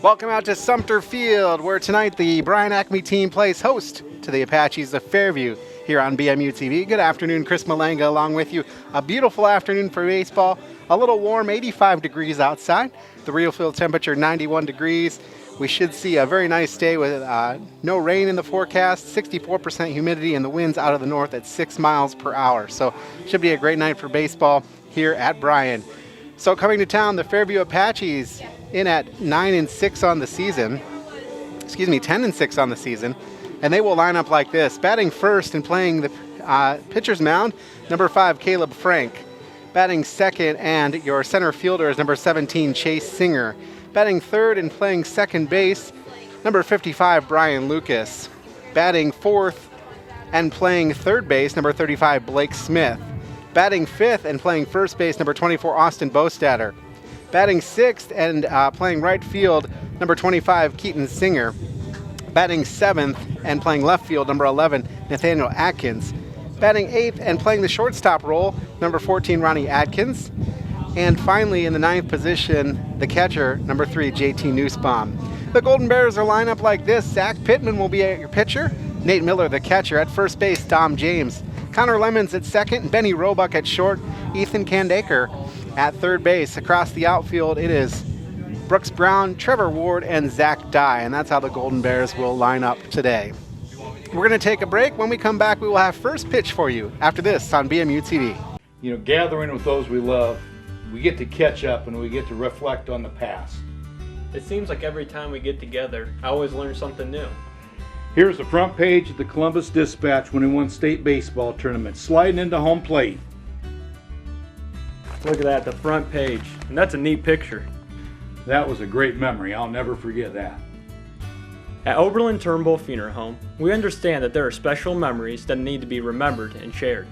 Welcome out to Sumter Field, where tonight the Bryan Acme team plays host to the Apaches of Fairview here on BMU TV. Good afternoon, Chris Malenga along with you. A beautiful afternoon for baseball. A little warm, 85 degrees outside. The real field temperature, 91 degrees. We should see a very nice day with no rain in the forecast, 64% humidity, and the winds out of the north at 6 miles per hour. So should be a great night for baseball here at Bryan. So coming to town, the Fairview Apaches in at 9-6 on the season. 10-6 on the season. And they will line up like this. Batting first and playing the pitcher's mound, number 5, Caleb Frank. Batting second and your center fielder is number 17, Chase Singer. Batting third and playing second base, number 55, Brian Lucas. Batting fourth and playing third base, number 35, Blake Smith. Batting fifth and playing first base, number 24, Austin Bostatter. Batting sixth and playing right field, number 25, Keaton Singer. Batting seventh and playing left field, number 11, Nathaniel Atkins. Batting eighth and playing the shortstop role, number 14, Ronnie Atkins. And finally, in the ninth position, the catcher, number 3, JT Nussbaum. The Golden Bears are lined up like this. Zach Pittman will be at your pitcher. Nate Miller, the catcher. At first base, Dom James. Connor Lemons at second. Benny Roebuck at short. Ethan Kandaker at third base. Across the outfield, it is Brooks Brown, Trevor Ward, and Zach Dye. And that's how the Golden Bears will line up today. We're going to take a break. When we come back, we will have first pitch for you after this on BMU TV. You know, gathering with those we love, we get to catch up and we get to reflect on the past. It seems like every time we get together, I always learn something new. Here's the front page of the Columbus Dispatch when he won state baseball tournament, sliding into home plate. Look at that, the front page. And that's a neat picture. That was a great memory. I'll never forget that. At Oberlin Turnbull Funeral Home, we understand that there are special memories that need to be remembered and shared.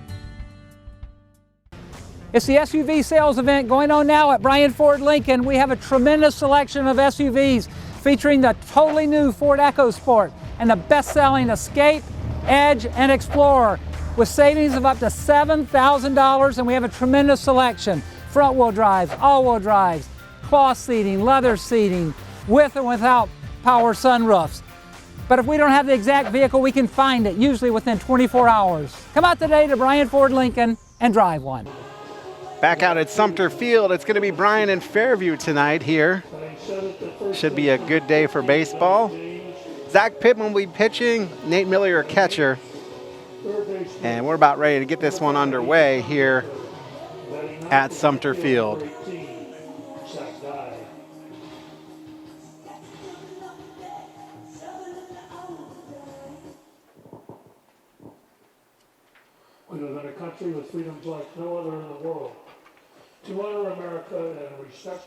It's the SUV sales event going on now at Bryan Ford Lincoln. We have a tremendous selection of SUVs featuring the totally new Ford EcoSport and the best-selling Escape, Edge, and Explorer with savings of up to $7,000, and we have a tremendous selection. Front-wheel drives, all-wheel drives, cloth seating, leather seating, with and without power sunroofs. But if we don't have the exact vehicle, we can find it, usually within 24 hours. Come out today to Bryan Ford Lincoln and drive one. Back out at Sumter Field, it's going to be Bryan and Fairview tonight here. Should be a good day for baseball. Zach Pittman will be pitching, Nate Miller your catcher. And we're about ready to get this one underway here at Sumter Field. We live in a country with freedoms like no other in the world. To honor America and respect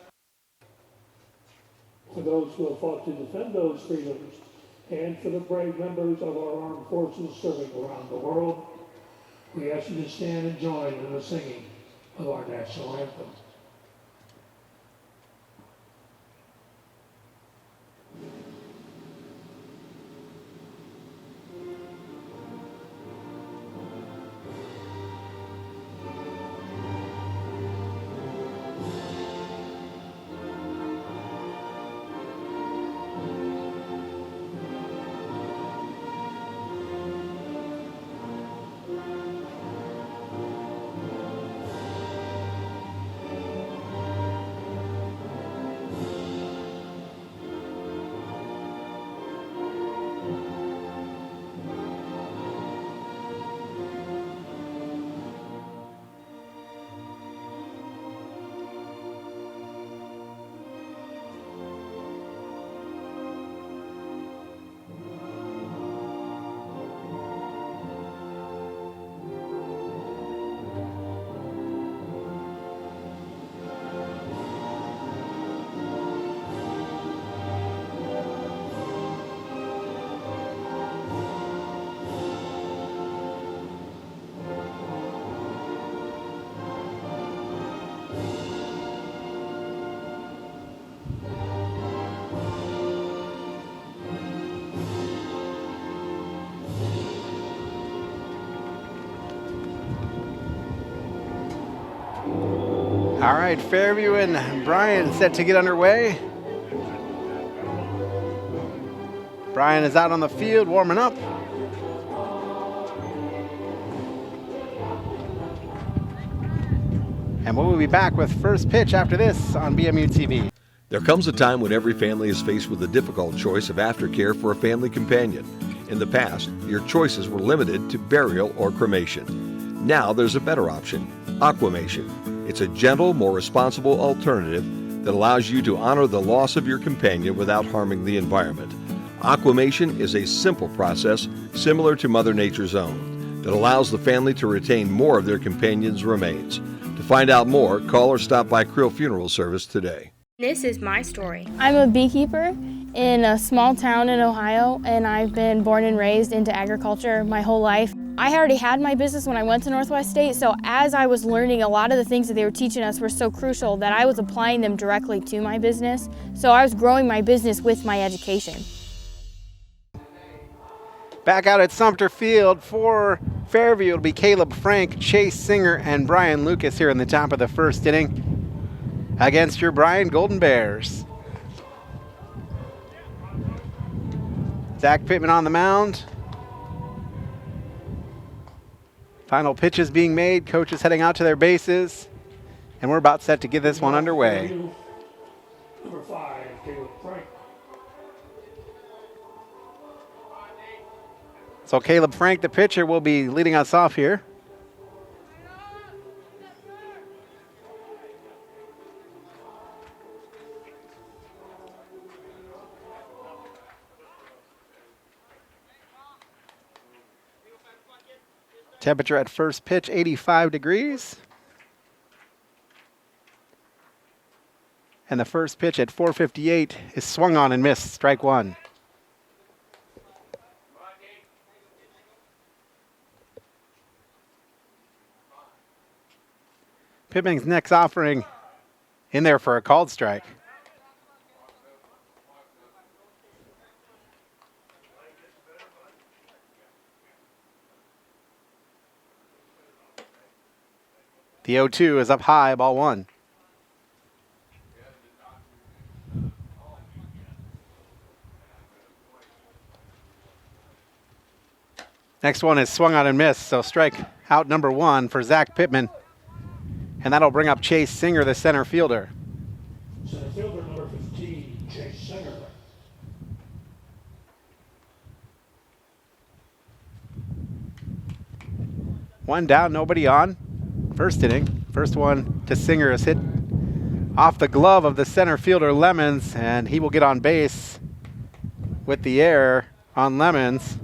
for those who have fought to defend those freedoms, and for the brave members of our armed forces serving around the world, we ask you to stand and join in the singing of our national anthem. All right, Fairview and Bryan set to get underway. Bryan is out on the field warming up. And we'll be back with first pitch after this on BMU TV. There comes a time when every family is faced with the difficult choice of aftercare for a family companion. In the past, your choices were limited to burial or cremation. Now there's a better option, aquamation. It's a gentle, more responsible alternative that allows you to honor the loss of your companion without harming the environment. Aquamation is a simple process similar to Mother Nature's own that allows the family to retain more of their companion's remains. To find out more, call or stop by Creel Funeral Service today. This is my story. I'm a beekeeper in a small town in Ohio, and I've been born and raised into agriculture my whole life. I already had my business when I went to Northwest State, so as I was learning, a lot of the things that they were teaching us were so crucial that I was applying them directly to my business. So I was growing my business with my education. Back out at Sumter Field for Fairview, it'll be Caleb Frank, Chase Singer, and Brian Lucas here in the top of the first inning against your Bryan Golden Bears. Zach Pittman on the mound. Final pitches being made, coaches heading out to their bases, and we're about set to get this one underway. Number 5, Caleb Frank. So Caleb Frank, the pitcher, will be leading us off here. Temperature at first pitch, 85 degrees. And the first pitch at 4:58 is swung on and missed, strike one. Pittman's next offering in there for a called strike. The 0-2 is up high, ball one. Next one is swung on and missed, so strike out number one for Zach Pittman. And that'll bring up Chase Singer, the center fielder. Center fielder number 15, Chase Singer. One down, nobody on. First inning. First one to Singer is hit off the glove of the center fielder Lemons, and he will get on base with the error on Lemons.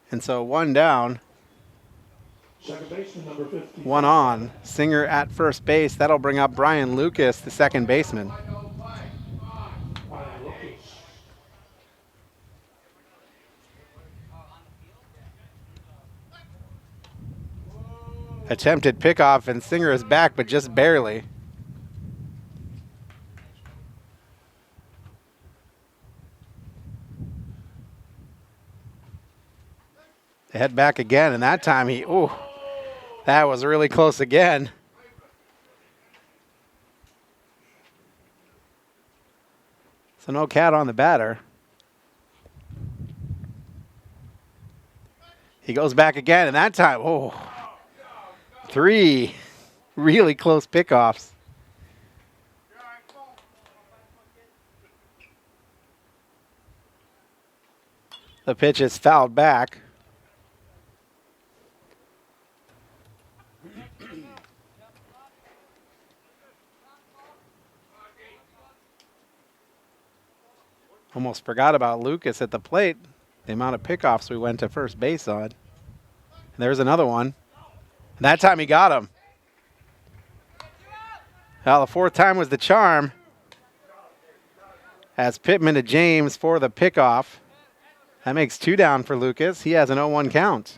And so one down, Second baseman number 50. one on. Singer at first base. That'll bring up Brian Lucas, the second baseman. Brian Lucas. Attempted pickoff, and Singer is back, but just barely. They head back again, and that time that was really close again. So no count on the batter. He goes back again, and that time, three really close pickoffs. The pitch is fouled back. Almost forgot about Lucas at the plate. The amount of pickoffs we went to first base on. And there's another one. And that time he got him. Well, the fourth time was the charm. As Pittman to James for the pickoff. That makes two down for Lucas. He has an 0-1 count.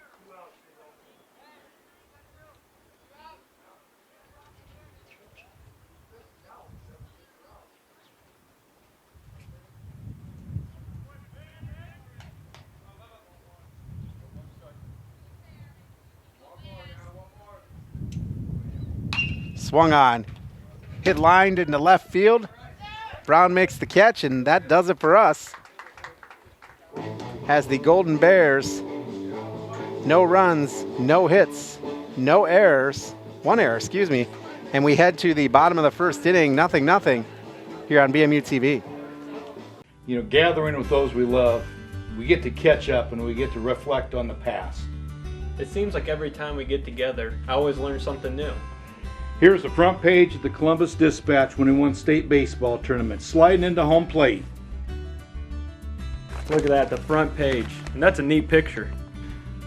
Swung on. hit lined into left field. Brown makes the catch, and that does it for us. Has the Golden Bears no runs, no hits, no errors, one error, excuse me, and we head to the bottom of the first inning, 0-0 here on BMU TV. You know, gathering with those we love, we get to catch up and we get to reflect on the past. It seems like every time we get together, I always learn something new. Here's the front page of the Columbus Dispatch when he won state baseball tournament, sliding into home plate. Look at that, the front page. And that's a neat picture.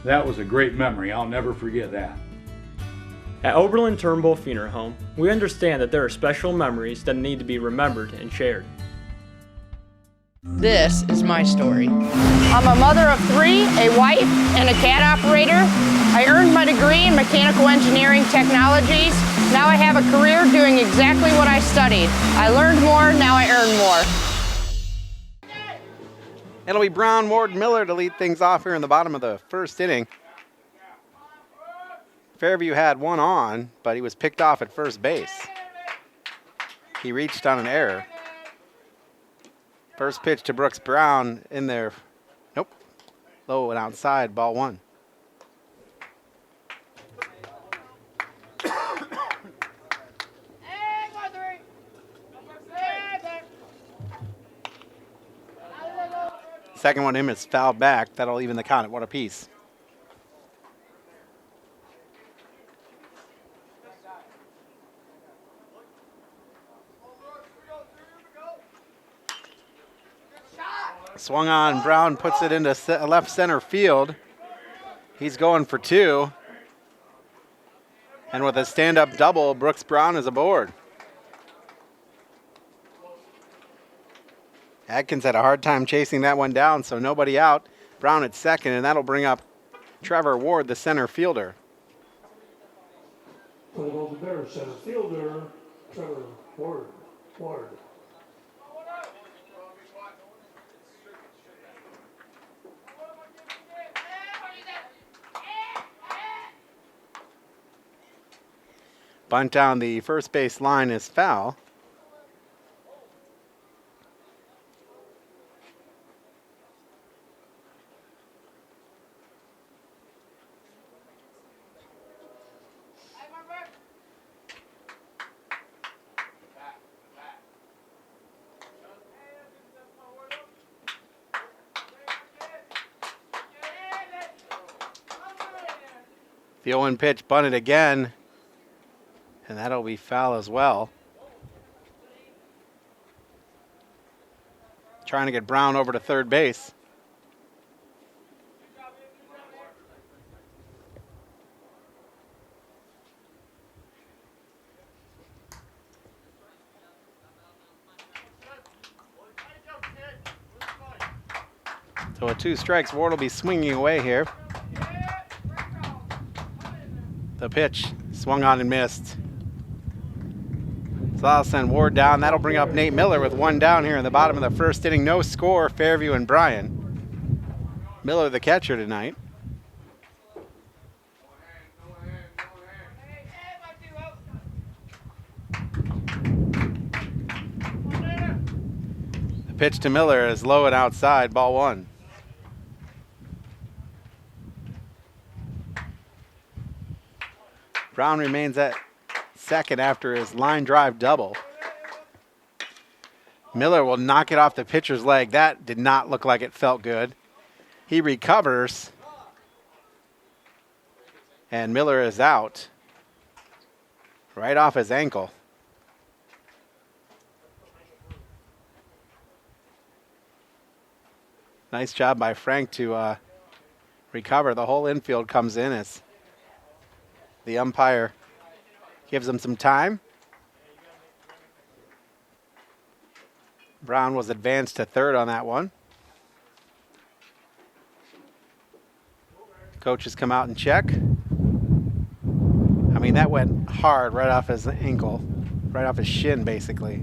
That was a great memory. I'll never forget that. At Oberlin Turnbull Funeral Home, we understand that there are special memories that need to be remembered and shared. This is my story. I'm a mother of 3, a wife, and a cat operator. I earned my degree in mechanical engineering technologies. Now I have a career doing exactly what I studied. I learned more, now I earn more. It'll be Brown, Ward, Miller to lead things off here in the bottom of the first inning. Fairview had one on, but he was picked off at first base. He reached on an error. First pitch to Brooks Brown in there. Nope. Low and outside, ball 1. Second one, him is fouled back. That'll even the count at 1 apiece. Swung on, Brown puts it into left center field. He's going for 2. And with a stand-up double, Brooks Brown is aboard. Adkins had a hard time chasing that one down, so nobody out. Brown at second, and that'll bring up Trevor Ward, the center fielder. For the Golden Bears, center fielder, Trevor Ward. Bunt down the first base line is foul. The 0-1 pitch bunted again, and that'll be foul as well. Trying to get Brown over to third base. So with 2 strikes, Ward will be swinging away here. The pitch swung on and missed. So that'll send Ward down. That'll bring up Nate Miller with 1 down here in the bottom of the first inning. No score, Fairview and Bryan. Miller the catcher tonight. The pitch to Miller is low and outside, ball 1. Brown remains at second after his line drive double. Miller will knock it off the pitcher's leg. That did not look like it felt good. He recovers, and Miller is out right off his ankle. Nice job by Frank to recover. The whole infield comes in as the umpire gives him some time. Brown was advanced to third on that one. Coaches come out and check. I mean, that went hard right off his ankle, right off his shin, basically.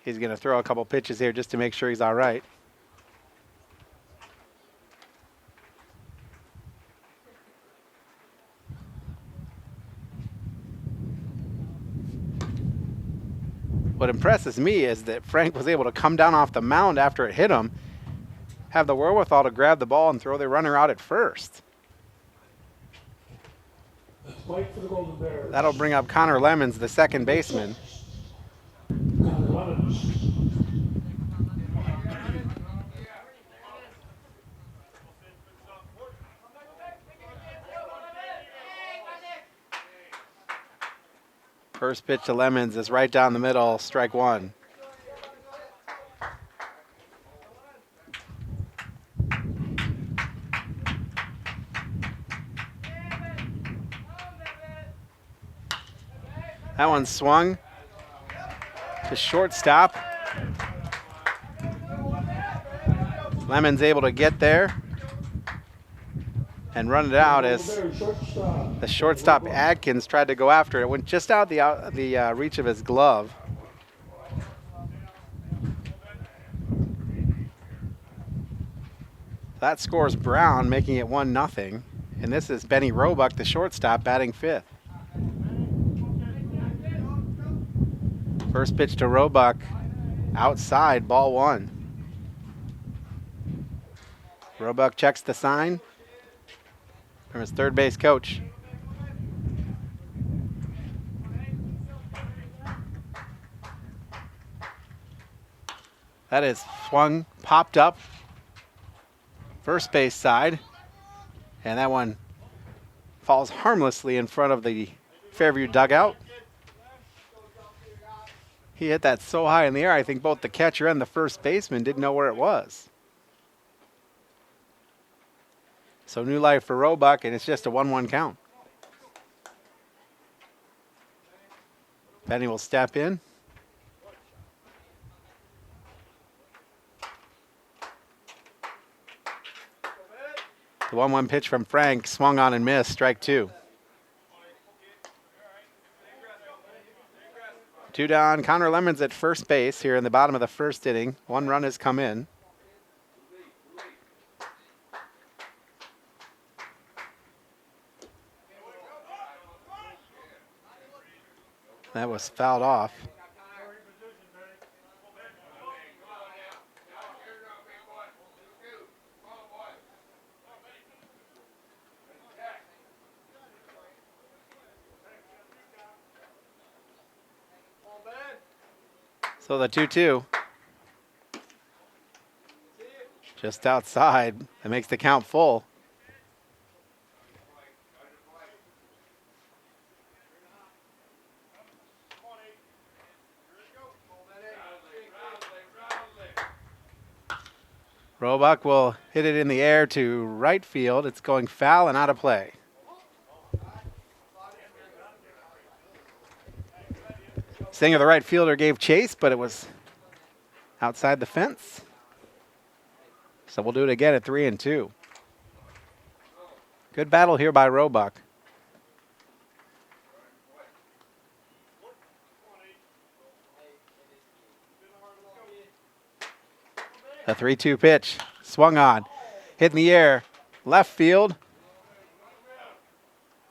He's going to throw a couple pitches here just to make sure he's all right. What impresses me is that Frank was able to come down off the mound after it hit him, have the wherewithal to grab the ball and throw the runner out at first. Fight for the Golden Bears. That'll bring up Connor Lemons, the second baseman. Connor Lemons. First pitch to Lemons is right down the middle, strike one. That one swung to shortstop. Lemons able to get there and run it out as the shortstop Adkins tried to go after it. It went just out the reach of his glove. That scores Brown, making it 1-0. And this is Benny Roebuck, the shortstop, batting fifth. First pitch to Roebuck, outside, ball one. Roebuck checks the sign from his third base coach. That is swung, popped up, first base side, and that one falls harmlessly in front of the Fairview dugout. He hit that so high in the air, I think both the catcher and the first baseman didn't know where it was. So new life for Roebuck, and it's just a 1-1 count. Benny will step in. The 1-1 pitch from Frank, swung on and missed, strike two. 2 down, Connor Lemons at first base here in the bottom of the first inning. 1 run has come in. That was fouled off. So the 2-2. Just outside. That makes the count full. Roebuck will hit it in the air to right field. It's going foul and out of play. Singer, the right fielder, gave chase, but it was outside the fence. So we'll do it again at 3-2. Good battle here by Roebuck. The 3-2 pitch, swung on, hit in the air, left field.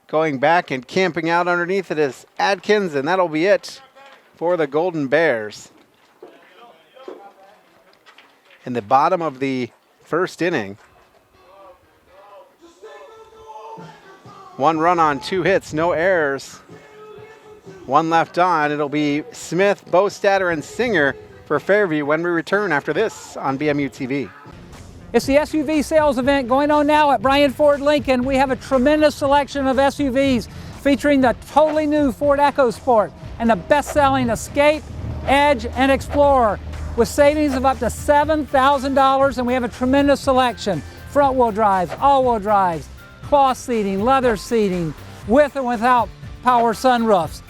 Going back and camping out underneath it is Adkins, and that'll be it for the Golden Bears. In the bottom of the first inning. 1 run on 2 hits, no errors. 1 left on. It'll be Smith, Bostatter, and Singer for Fairview when we return after this on BMU TV. It's the SUV sales event going on now at Bryan Ford Lincoln. We have a tremendous selection of SUVs featuring the totally new Ford EcoSport and the best-selling Escape, Edge, and Explorer with savings of up to $7,000, and we have a tremendous selection. Front-wheel drives, all-wheel drives, cloth seating, leather seating, with or without power sunroofs.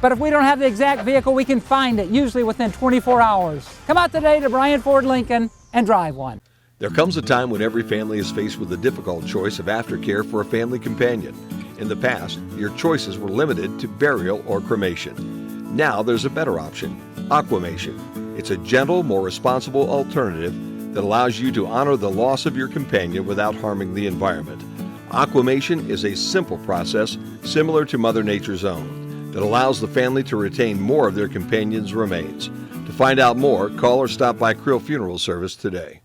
But if we don't have the exact vehicle, we can find it, usually within 24 hours. Come out today to Bryan Ford Lincoln and drive one. There comes a time when every family is faced with the difficult choice of aftercare for a family companion. In the past, your choices were limited to burial or cremation. Now there's a better option, aquamation. It's a gentle, more responsible alternative that allows you to honor the loss of your companion without harming the environment. Aquamation is a simple process similar to Mother Nature's own. that allows the family to retain more of their companion's remains. To find out more, call or stop by Creel Funeral Service today.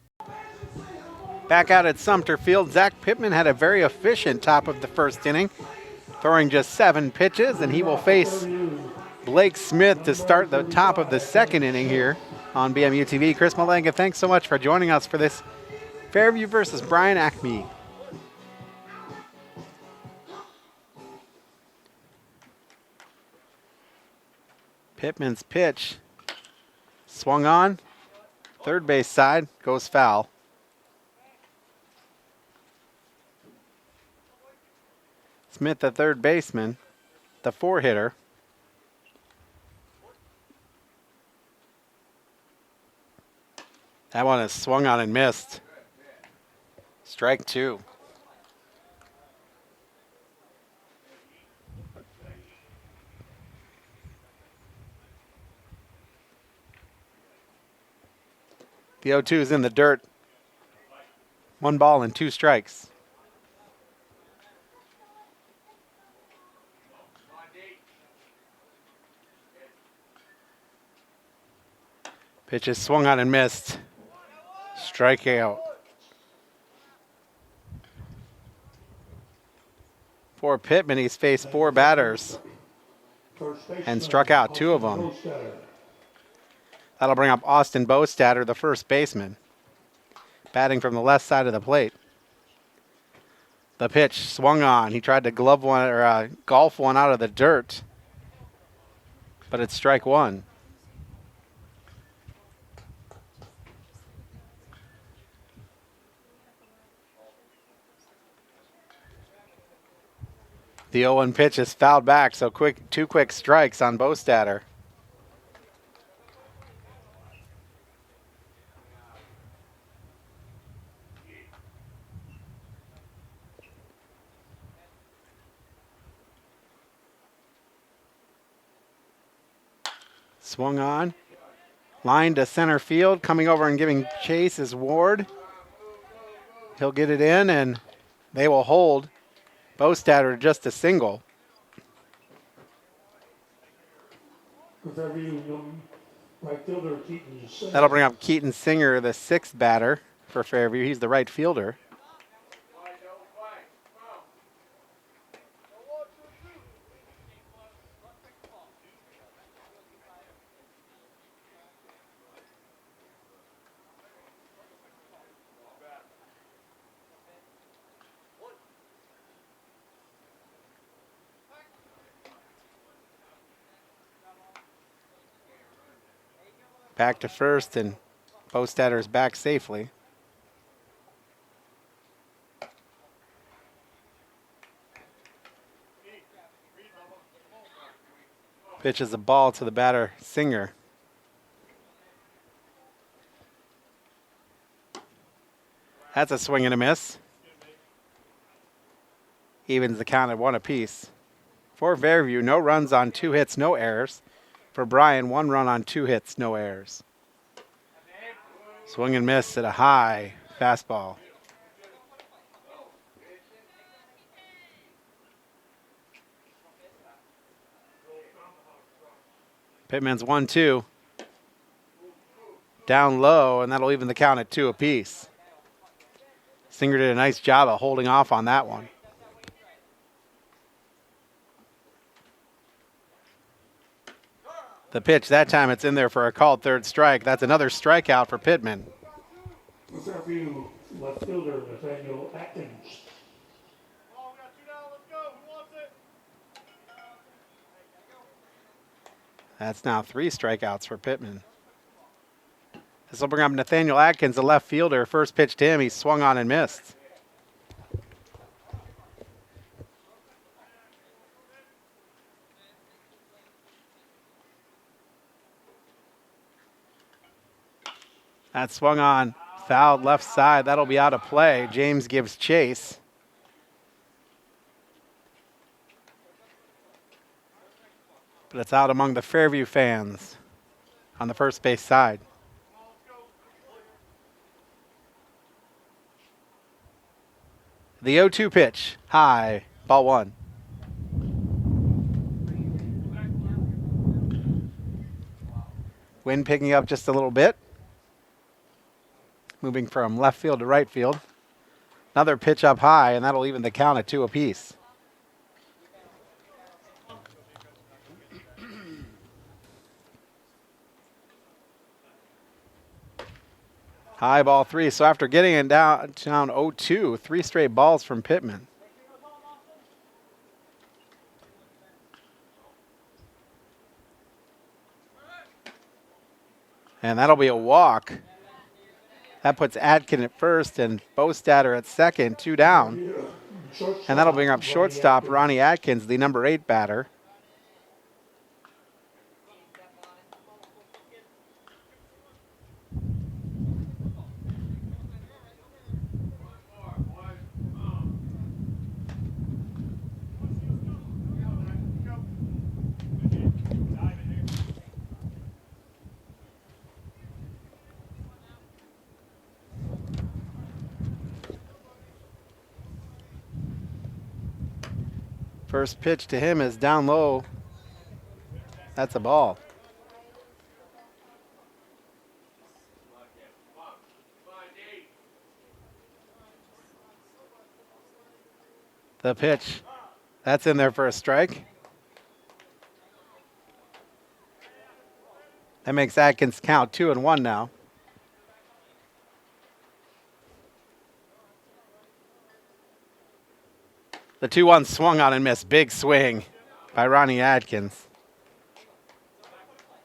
Back out at Sumter Field, Zach Pittman had a very efficient top of the first inning, throwing just 7 pitches, and he will face Blake Smith to start the top of the second inning here on BMU TV. Chris Malenga, thanks so much for joining us for this Fairview versus Bryan Acme. Pittman's pitch swung on, third base side, goes foul. Smith, the third baseman, the 4-hitter. That one is swung on and missed. Strike 2. The 0-2 is in the dirt. 1 ball and 2 strikes. Pitch is swung on and missed. Strikeout. For Pittman, he's faced 4 batters and struck out 2 of them. That'll bring up Austin Bostatter, the first baseman, batting from the left side of the plate. The pitch swung on. He tried to golf one out of the dirt, but it's strike 1. The 0-1 pitch is fouled back, so 2 quick strikes on Bostatter. Swung on, line to center field, coming over and giving chase is Ward. He'll get it in, and they will hold Bostatter just a single. That'll bring up Keaton Singer, the 6th batter for Fairview. He's the right fielder. Back to first, and Bostatter is back safely. Pitches the ball to the batter, Singer. That's a swing and a miss. Evens the count at 1 apiece. For Fairview, no runs on 2 hits, no errors. For Bryan, 1 run on 2 hits, no errors. Swing and miss at a high fastball. Pittman's 1-2. Down low, and that'll even the count at 2 apiece. Singer did a nice job of holding off on that one. The pitch, that time it's in there for a called 3rd strike. That's another strikeout for Pittman. Fairview left fielder Nathaniel Atkins. That's now 3 strikeouts for Pittman. This will bring up Nathaniel Atkins, the left fielder. First pitch to him, he swung on and missed. That swung on, fouled left side. That'll be out of play. James gives chase. But it's out among the Fairview fans on the first base side. The 0-2 pitch, high, ball 1. Wind picking up just a little bit. Moving from left field to right field. Another pitch up high, and that'll even the count at 2 apiece. High ball 3. So after getting it down 0-2, 3 straight balls from Pittman. And that'll be a walk. That puts Adkin at first and Bostatter at second, 2 down. And that'll bring up shortstop Ronnie Atkins, the number 8 batter. First pitch to him is down low. That's a ball. The pitch. That's in there for a strike. That makes Atkins count 2-1 now. The 2-1 swung on and missed. Big swing by Ronnie Atkins.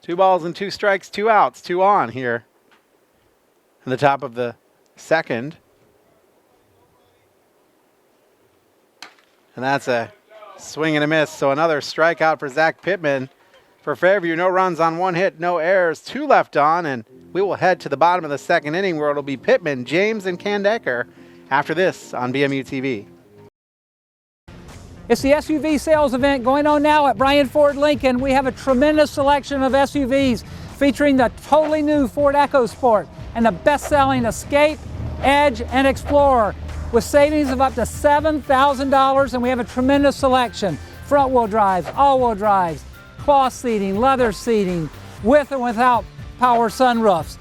2 balls and 2 strikes, 2 outs, 2 on here in the top of the second. And that's a swing and a miss. So another strikeout for Zach Pittman. For Fairview, no runs on 1 hit, no errors, 2 left on, and we will head to the bottom of the second inning where it'll be Pittman, James, and Kandecker after this on BMU TV. It's the SUV sales event going on now at Bryan Ford Lincoln. We have a tremendous selection of SUVs featuring the totally new Ford EcoSport and the best-selling Escape, Edge, and Explorer with savings of up to $7,000, and we have a tremendous selection. Front-wheel drives, all-wheel drives, cloth seating, leather seating, with and without power sunroofs.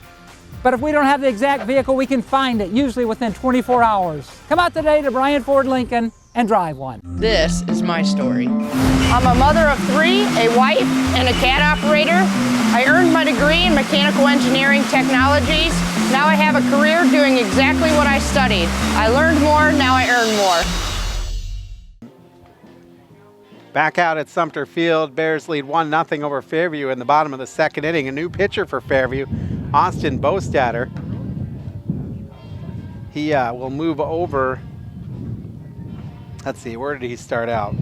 But if we don't have the exact vehicle, we can find it, usually within 24 hours. Come out today to Bryan Ford Lincoln and drive one. This is my story. I'm a mother of 3, a wife, and a cat operator. I earned my degree in mechanical engineering technologies. Now I have a career doing exactly what I studied. I learned more, now I earn more. Back out at Sumter Field, Bears lead 1-0 over Fairview in the bottom of the second inning. A new pitcher for Fairview, Austin Bostatter. He will move over. Let's see, where did he start out?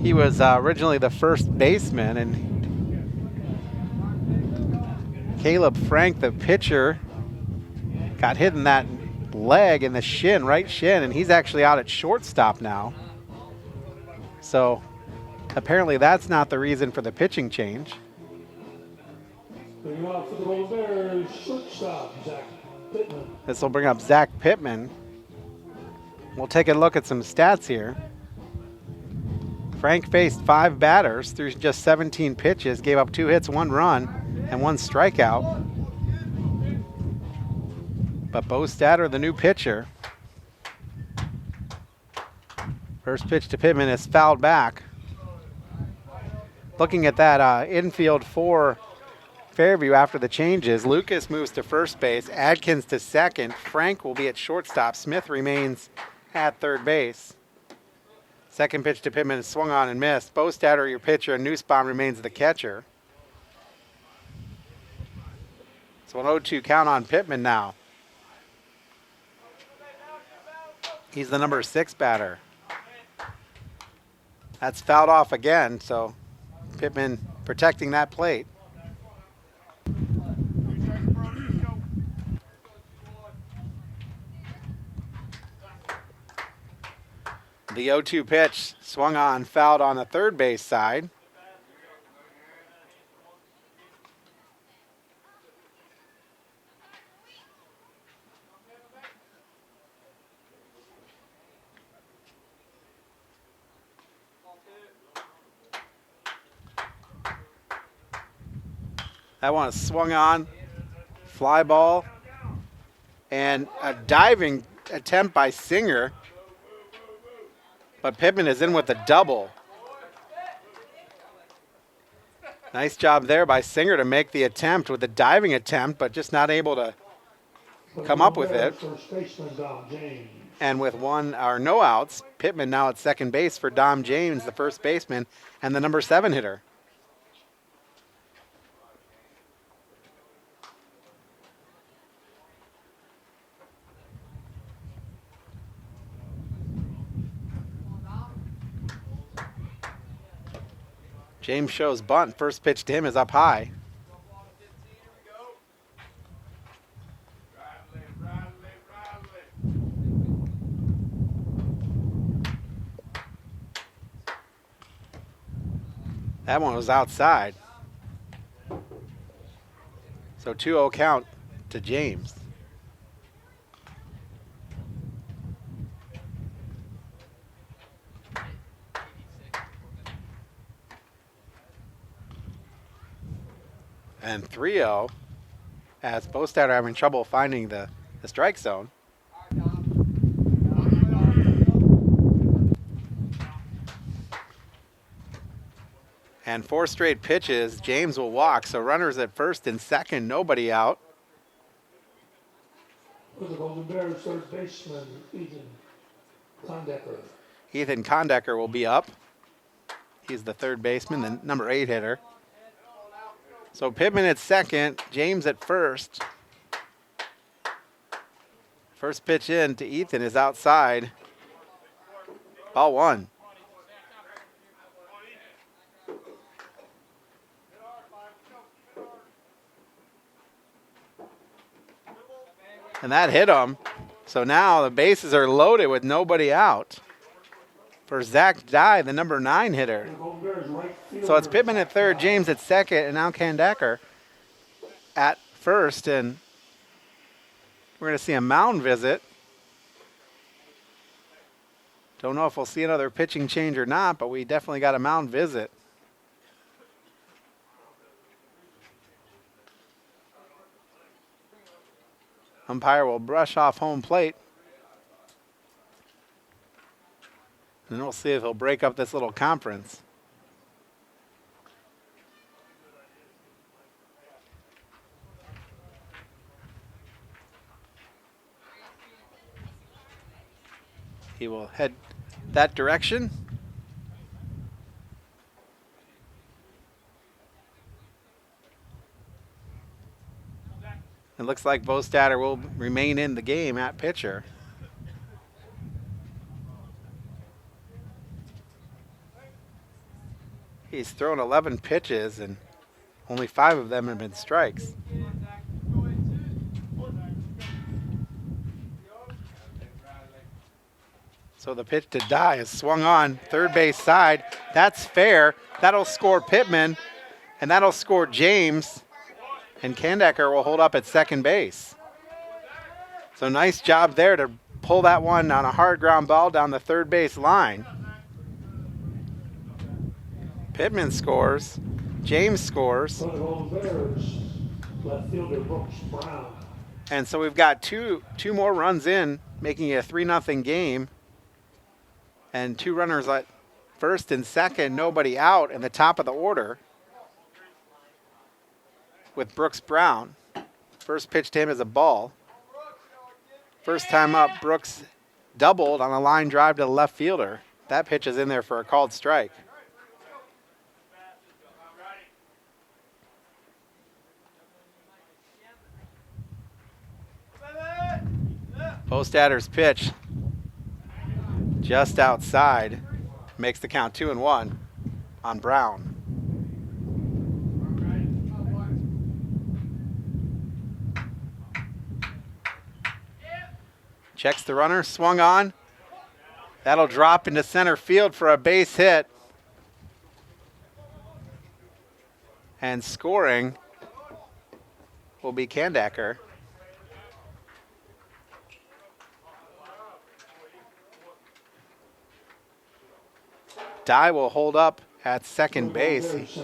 He was originally the first baseman, and Caleb Frank, the pitcher, got hit in that leg in the shin, right shin, and he's actually out at shortstop now. So apparently that's not the reason for the pitching change. Bring out for the Golden Bears, shortstop, Zach Pittman. This will bring up Zach Pittman. We'll take a look at some stats here. Frank faced 5 batters through just 17 pitches, gave up 2 hits, 1 run, and 1 strikeout. But Bostatter, the new pitcher. First pitch to Pittman is fouled back. Looking at that infield for Fairview after the changes, Lucas moves to first base, Adkins to second, Frank will be at shortstop, Smith remains at third base. Second pitch to Pittman is swung on and missed. Bostatter, your pitcher, and Nussbaum remains the catcher. So an 0-2 count on Pittman now. He's the number 6 batter. That's fouled off again, so Pittman protecting that plate. The 0-2 pitch swung on, fouled on the third base side. That one is swung on, fly ball, and a diving attempt by Singer. But Pittman is in with a double. Nice job there by Singer to make the attempt with the diving attempt, but just not able to come up with it. And with one or no outs, Pittman now at second base for Dom James, the first baseman, and the number 7 hitter. James shows bunt. First pitch to him is up high. That one was outside. So 2-0 count to James. And 3-0 as Bostatter having trouble finding the strike zone. And 4 straight pitches, James will walk. So runners at first and second, nobody out. For the Golden Bears, third baseman, Ethan Kondecker. Ethan Kondecker will be up. He's the third baseman, the number 8 hitter. So Pittman at second, James at first. First pitch in to Ethan is outside. Ball 1. And that hit him. So now the bases are loaded with nobody out for Zach Dye, the number 9 hitter. So it's Pittman at third, James at second, and now Kondecker at first. And we're going to see a mound visit. Don't know if we'll see another pitching change or not, but we definitely got a mound visit. Umpire will brush off home plate. And then we'll see if he'll break up this little conference. He will head that direction. It looks like Bostatter will remain in the game at pitcher. He's thrown 11 pitches and only 5 of them have been strikes. So the pitch to Dye is swung on third base side. That's fair. That'll score Pittman, and that'll score James. And Kondecker will hold up at second base. So nice job there to pull that one on a hard ground ball down the third base line. Pittman scores. James scores. Left fielder Brooks Brown. And so we've got two more runs in, making it a 3-0 game. And 2 runners at first and second, nobody out in the top of the order with Brooks Brown. First pitch to him is a ball. First time up, Brooks doubled on a line drive to the left fielder. That pitch is in there for a called strike. Bostatter's pitch just outside makes the count 2-1 on Brown. Checks the runner, swung on. That'll drop into center field for a base hit. And scoring will be Kondecker. Dye will hold up at second base. He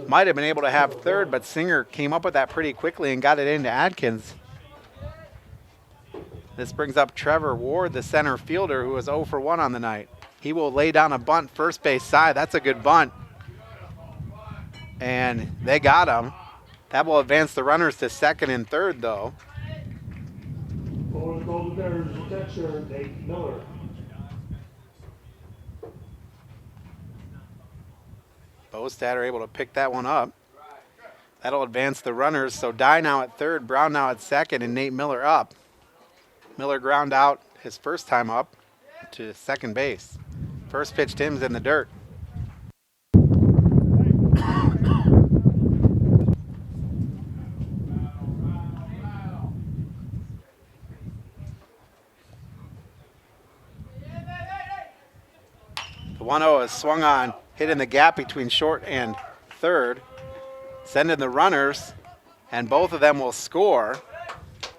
might have been able to have third, but Singer came up with that pretty quickly and got it into Adkins. This brings up Trevor Ward, the center fielder, who was 0 for 1 on the night. He will lay down a bunt first base side. That's a good bunt. And they got him. That will advance the runners to second and third, though. For the Golden Bears, catcher Nate Miller. Bostad able to pick that one up. That'll advance the runners. So Dye now at third, Brown now at second, and Nate Miller up. Miller ground out his first time up to second base. First pitch to him's in the dirt. The 1-0 is swung on, hit in the gap between short and third. Send in the runners, and both of them will score.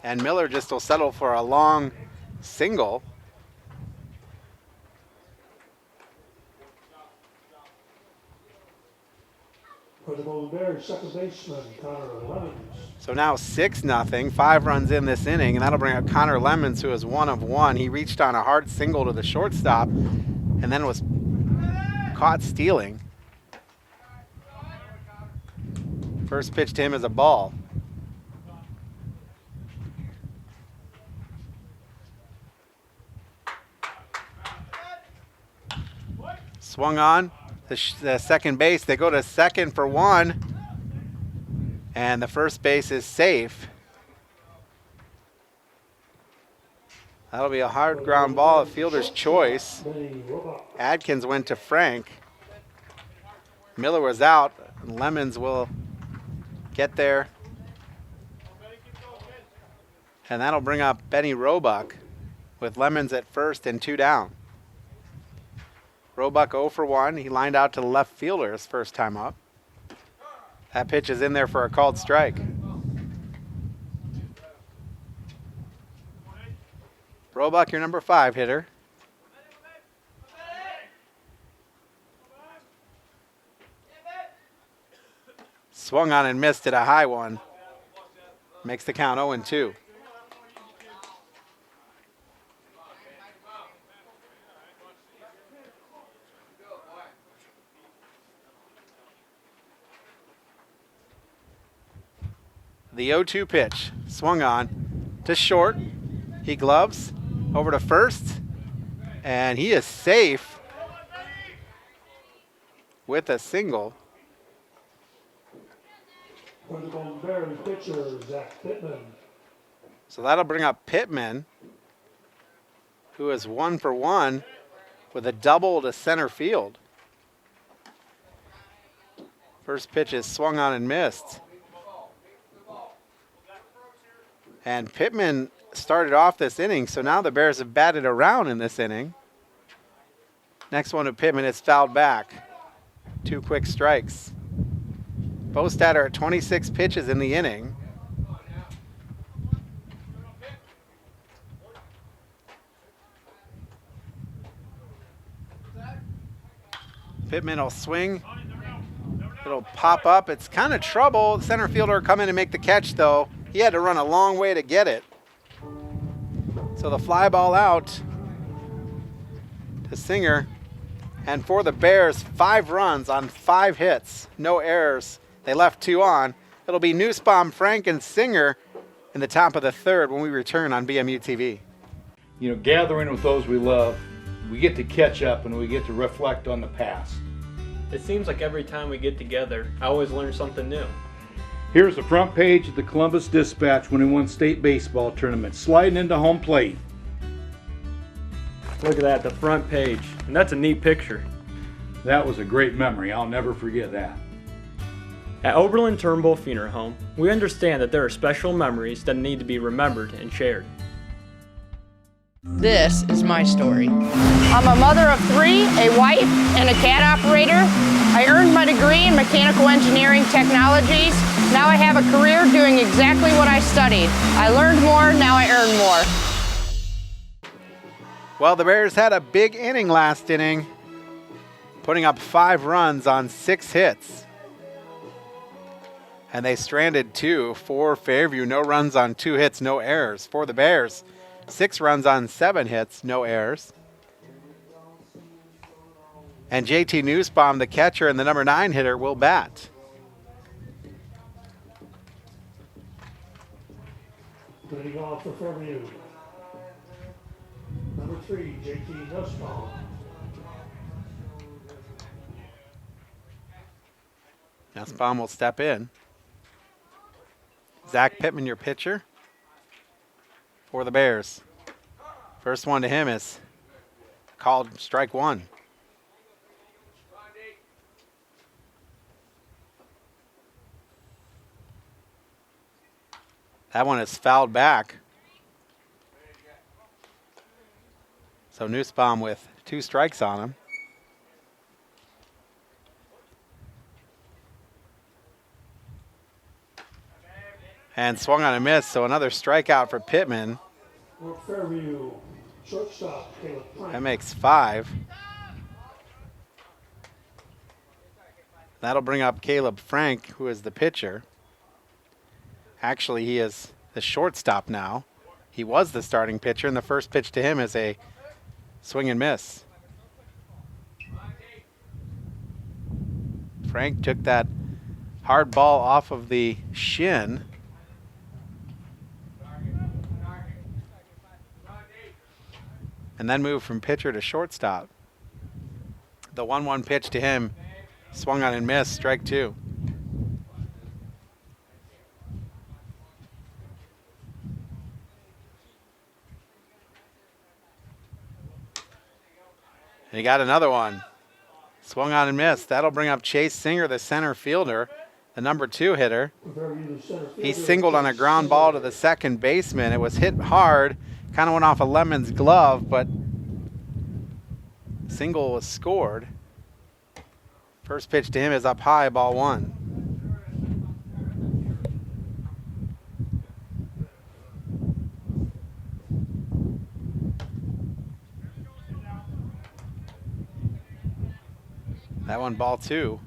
And Miller just will settle for a long single. For the Golden Bears, second baseman Connor Lemons. So now 6-0, 5 runs in this inning, and that'll bring up Connor Lemons, who is 1 of 1. He reached on a hard single to the shortstop and then was caught stealing. First pitch to him is a ball. Swung on the second base. They go to second for 1, and the first base is safe. That'll be a hard ground ball, a fielder's choice. Adkins went to Frank. Miller was out. Lemons will get there. And that'll bring up Benny Roebuck with Lemons at first and 2 down. Roebuck 0 for 1. He lined out to the left fielder his first time up. That pitch is in there for a called strike. Roebuck, your number 5 hitter. Swung on and missed at a high one. Makes the count 0-2. The 0-2 pitch, swung on to short. He gloves over to first, and he is safe with a single. For the Golden Bears, pitcher Zach Pittman. So that'll bring up Pittman, who is 1 for 1 with a double to center field. First pitch is swung on and missed. And Pittman started off this inning, so now the Bears have batted around in this inning. Next one to Pittman is fouled back. 2 quick strikes. Bostad are at 26 pitches in the inning. Pittman will swing. It'll pop up. It's kind of trouble. The center fielder will come in and make the catch, though. He had to run a long way to get it. So the fly ball out to Singer. And for the Bears, 5 runs on 5 hits. No errors. They left 2 on. It'll be Nussbaum, Frank, and Singer in the top of the 3rd when we return on BMU TV. You know, gathering with those we love, we get to catch up and we get to reflect on the past. It seems like every time we get together, I always learn something new. Here's the front page of the Columbus Dispatch when he won state baseball tournament, sliding into home plate. Look at that, the front page. And that's a neat picture. That was a great memory. I'll never forget that. At Oberlin Turnbull Funeral Home, we understand that there are special memories that need to be remembered and shared. This is my story. I'm a mother of 3, a wife, and a cat operator. I earned my degree in mechanical engineering technologies. Now I have a career doing exactly what I studied. I learned more, now I earn more. Well, the Bears had a big inning last inning. putting up 5 runs on 6 hits. And they stranded 2 for Fairview. No runs on 2 hits, no errors. For the Bears, 6 runs on 7 hits, no errors. And JT Nussbaum, the catcher and the number 9 hitter, will bat. Leading off for Fairview, number 3, JT Nussbaum. Nussbaum will step in. Zach Pittman, your pitcher for the Bears. First one to him is called strike 1. That one is fouled back. So Nussbaum with 2 strikes on him. And swung on a miss, so another strikeout for Pittman. For Fairview, shortstop, Caleb Frank. That makes 5. That'll bring up Caleb Frank, who is the pitcher. Actually, he is the shortstop now. He was the starting pitcher, and the first pitch to him is a swing and miss. Frank took that hard ball off of the shin. And then moved from pitcher to shortstop. The 1-1 pitch to him swung on and missed, strike 2. And he got another one. Swung on and missed. That'll bring up Chase Singer, the center fielder, the number 2 hitter. He singled on a ground ball to the second baseman. It was hit hard, kind of went off of Lemon's glove, but single was scored. First pitch to him is up high, ball 1. That one, ball 2.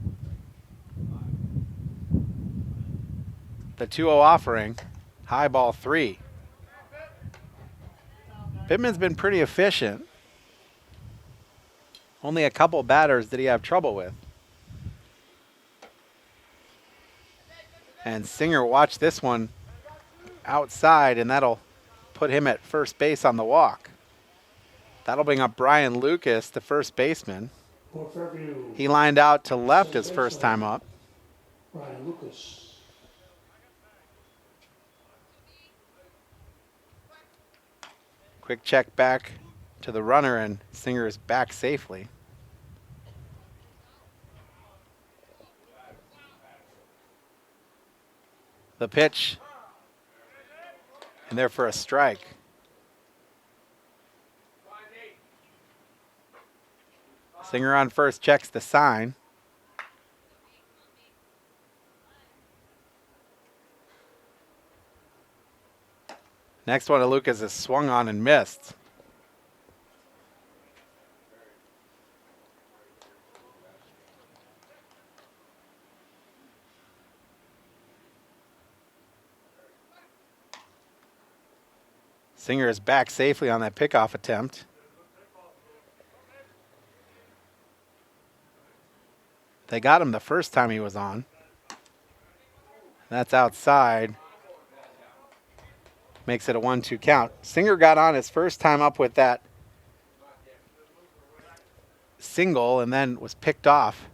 The 2-0 offering, high, ball 3. Pittman's been pretty efficient. Only a couple batters did he have trouble with. And Singer watched this one outside, and that'll put him at first base on the walk. That'll bring up Bryan Lucas, the first baseman. He lined out to left his first time up. Bryan Lucas. Quick check back to the runner, and Singer is back safely. The pitch, and there for a strike. Singer on first, checks the sign. Next one to Lucas is swung on and missed. Singer is back safely on that pickoff attempt. They got him the first time he was on. That's outside. Makes it a 1-2 count. Singer got on his first time up with that single and then was picked off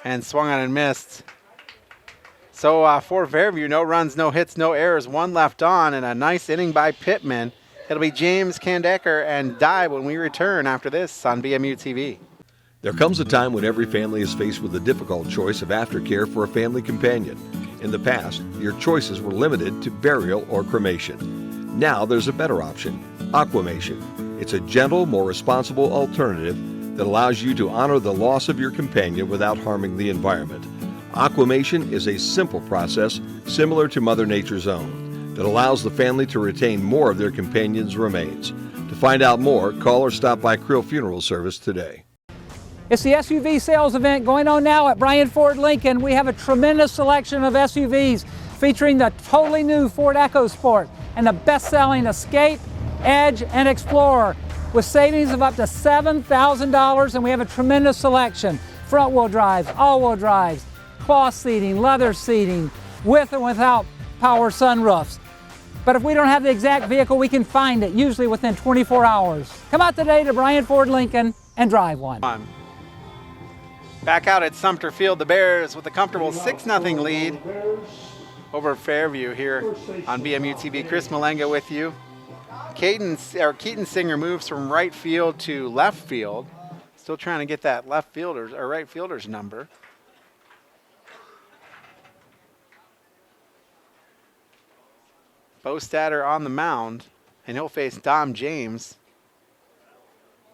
and swung on and missed. So for Fairview, no runs, no hits, no errors, 1 left on, and a nice inning by Pittman. It'll be James Kandecker and Dye when we return after this on BMU TV. There comes a time when every family is faced with the difficult choice of aftercare for a family companion. In the past, your choices were limited to burial or cremation. Now there's a better option, aquamation. It's a gentle, more responsible alternative that allows you to honor the loss of your companion without harming the environment. Aquamation is a simple process similar to Mother Nature's own that allows the family to retain more of their companion's remains. To find out more, call or stop by Krill Funeral Service today. It's the SUV sales event going on now at Bryan Ford Lincoln. We have a tremendous selection of SUVs featuring the totally new Ford EcoSport and the best-selling Escape, Edge, and Explorer with savings of up to $7,000, and we have a tremendous selection. Front-wheel drives, all-wheel drives, cloth seating, leather seating, with and without power sunroofs. But if we don't have the exact vehicle, we can find it, usually within 24 hours. Come out today to Bryan Ford Lincoln and drive one. Back out at Sumter Field, the Bears with a comfortable 6-0 lead over Fairview here on BMU TV. Chris Malenga with you. Keaton Singer moves from right field to left field. Still trying to get that left fielder's or right fielder's number. Bostatter on the mound, and he'll face Dom James,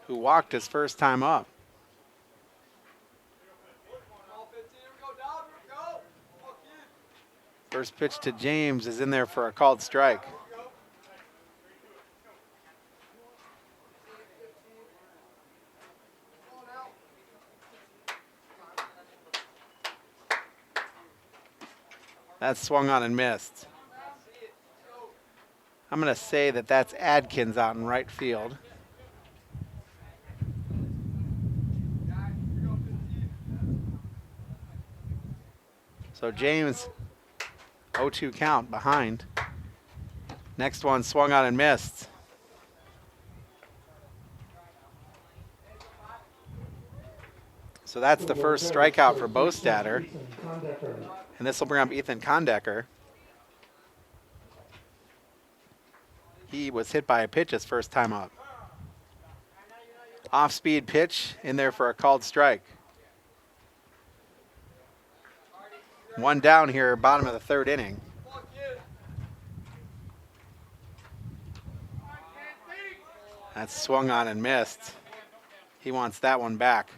who walked his first time up. First pitch to James is in there for a called strike. That's swung on and missed. I'm going to say that that's Adkins out in right field. So James, 0-2 count behind. Next one swung on and missed. So that's the first strikeout for Bostatter. And this will bring up Ethan Kondecker. He was hit by a pitch his first time up. Off-speed pitch in there for a called strike. One down here, bottom of the third inning. That's swung on and missed. He wants that one back.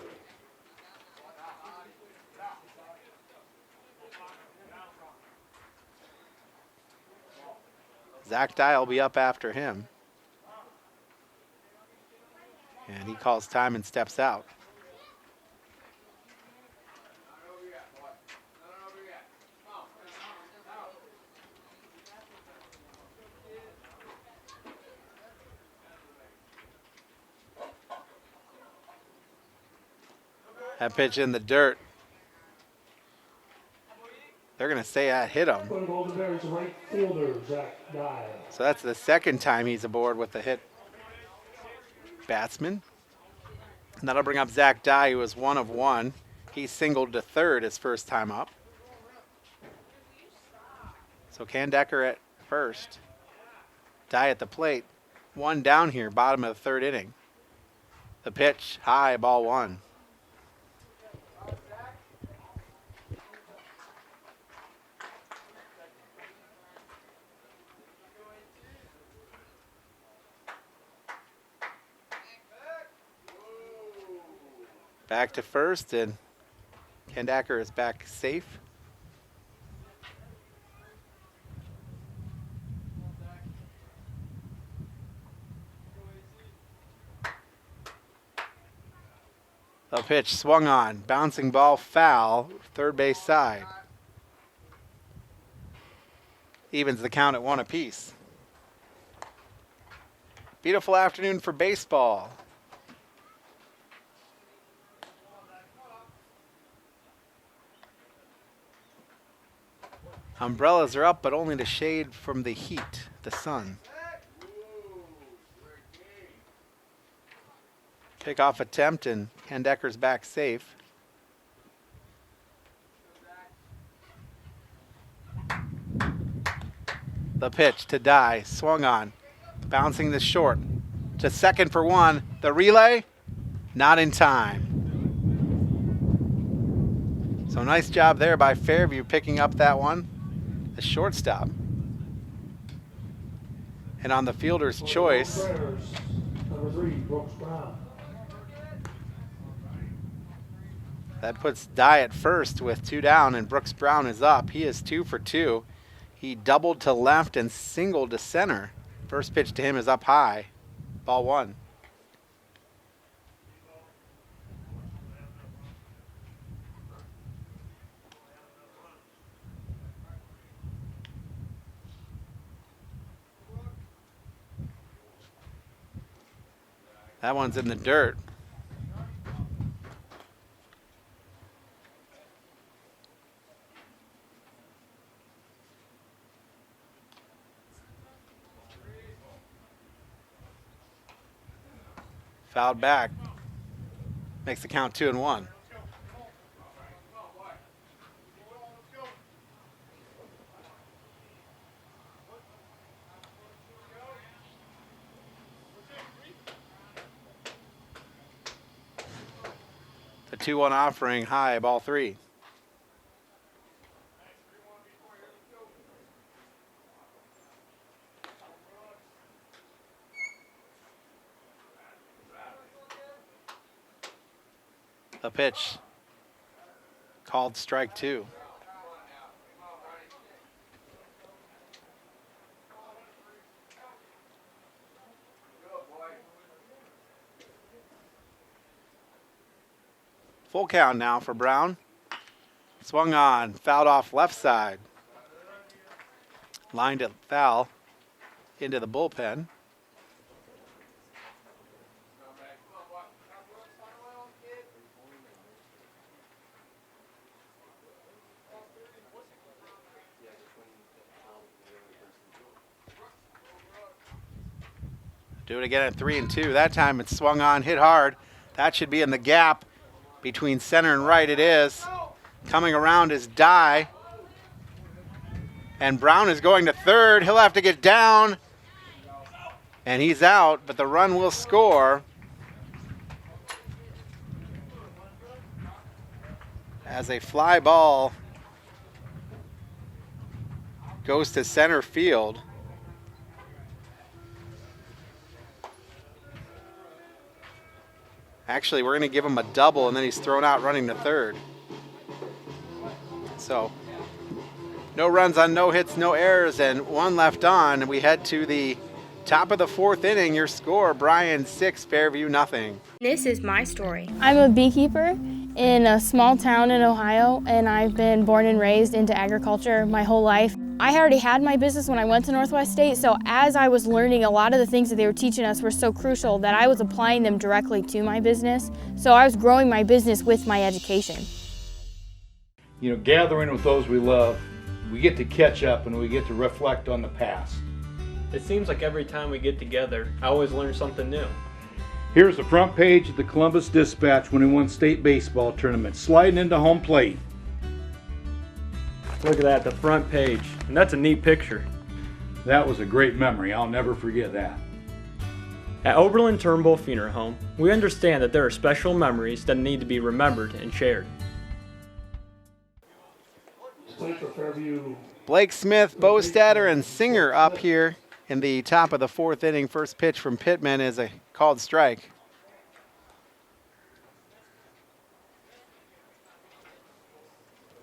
Zach Dye will be up after him. And he calls time and steps out. That pitch in the dirt. They're going to say that hit him. So that's the second time he's aboard with a hit batsman. And that'll bring up Zach Dye, who was 1 of 1. He singled to third his first time up. So Kondecker at first. Dye at the plate. One down here, bottom of the third inning. The pitch, high, ball one. Back to first, and Kondecker is back safe. The pitch swung on, bouncing ball foul, third base side. Evens the count at 1 apiece. Beautiful afternoon for baseball. Umbrellas are up, but only to shade from the heat, the sun. Pickoff attempt, and Kondecker's back safe. The pitch to Dye, swung on, bouncing this short. To second for one, the relay, not in time. So nice job there by Fairview picking up that one. The shortstop. And on the fielder's choice, that puts Dye at first with 2 down, and Brooks Brown is up. He is 2 for 2. He doubled to left and singled to center. First pitch to him is up high. Ball one. That one's in the dirt. Fouled back. Makes the count 2-1. The 2-1 offering, high, ball 3. The pitch called strike 2. Full count now for Brown. Swung on, fouled off left side. Lined it foul into the bullpen. Do it again at 3-2. That time it's swung on, hit hard. That should be in the gap between center and right. It is. Coming around is Dye. And Brown is going to third. He'll have to get down. And he's out, but the run will score. As a fly ball goes to center field. Actually, we're going to give him a double, and then he's thrown out running to third. So, no runs on no hits, no errors, and one left on. And we head to the top of the 4th inning. Your score, Bryan 6, Fairview nothing. This is my story. I'm a beekeeper in a small town in Ohio, and I've been born and raised into agriculture my whole life. I already had my business when I went to Northwest State, so as I was learning, a lot of the things that they were teaching us were so crucial that I was applying them directly to my business. So I was growing my business with my education. You know, gathering with those we love, we get to catch up and we get to reflect on the past. It seems like every time we get together, I always learn something new. Here's the front page of the Columbus Dispatch when he won state baseball tournament, sliding into home plate. Look at that, the front page. And that's a neat picture. That was a great memory. I'll never forget that. At Oberlin Turnbull Funeral Home, we understand that there are special memories that need to be remembered and shared. Play for Fairview. Blake Smith, Bostatter, and Singer up here in the top of the 4th inning. First pitch from Pittman is a called strike.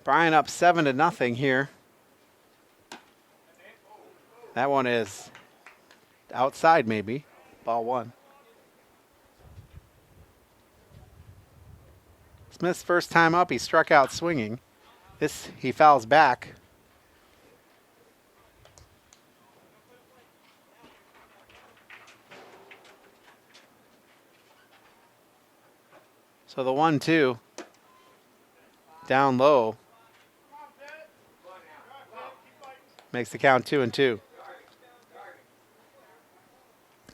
Bryan up 7-0 here. That one is outside maybe. Ball 1. Smith's first time up, he struck out swinging. This, he fouls back. So the 1-2 down low makes the count 2-2.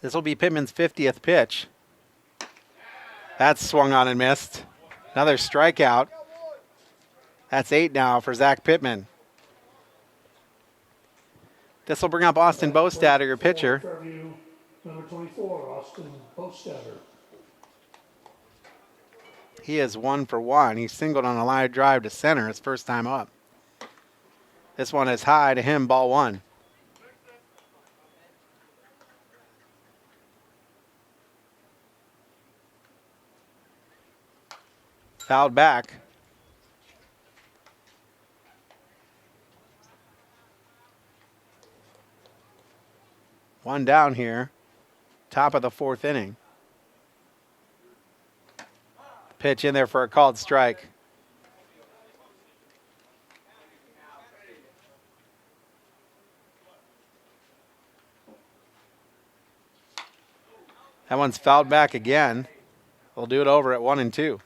This will be Pittman's 50th pitch. That's swung on and missed. Another strikeout. That's 8 now for Zach Pittman. This will bring up Austin Bostatter, your pitcher. Fairview, number 24, Austin Bostatter. He is 1 for 1. He singled on a line drive to center his first time up. This one is high to him, ball 1. Fouled back. One down here. Top of the 4th inning. Pitch in there for a called strike. That one's fouled back again. We'll do it over at 1-2.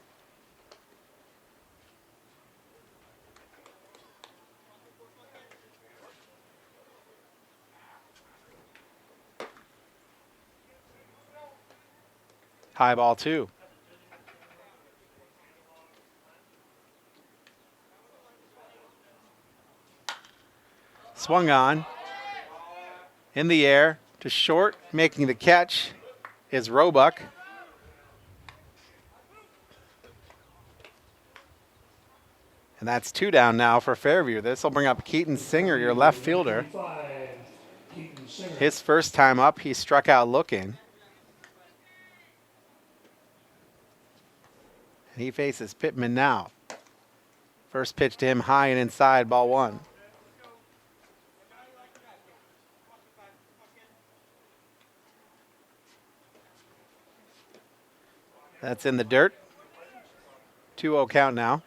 High ball 2. Swung on. In the air to short. Making the catch is Roebuck. And that's 2 down now for Fairview. This will bring up Keaton Singer, your left fielder. His first time up, he struck out looking. And he faces Pittman now. First pitch to him high and inside, ball 1. That's in the dirt. 2-0 count now.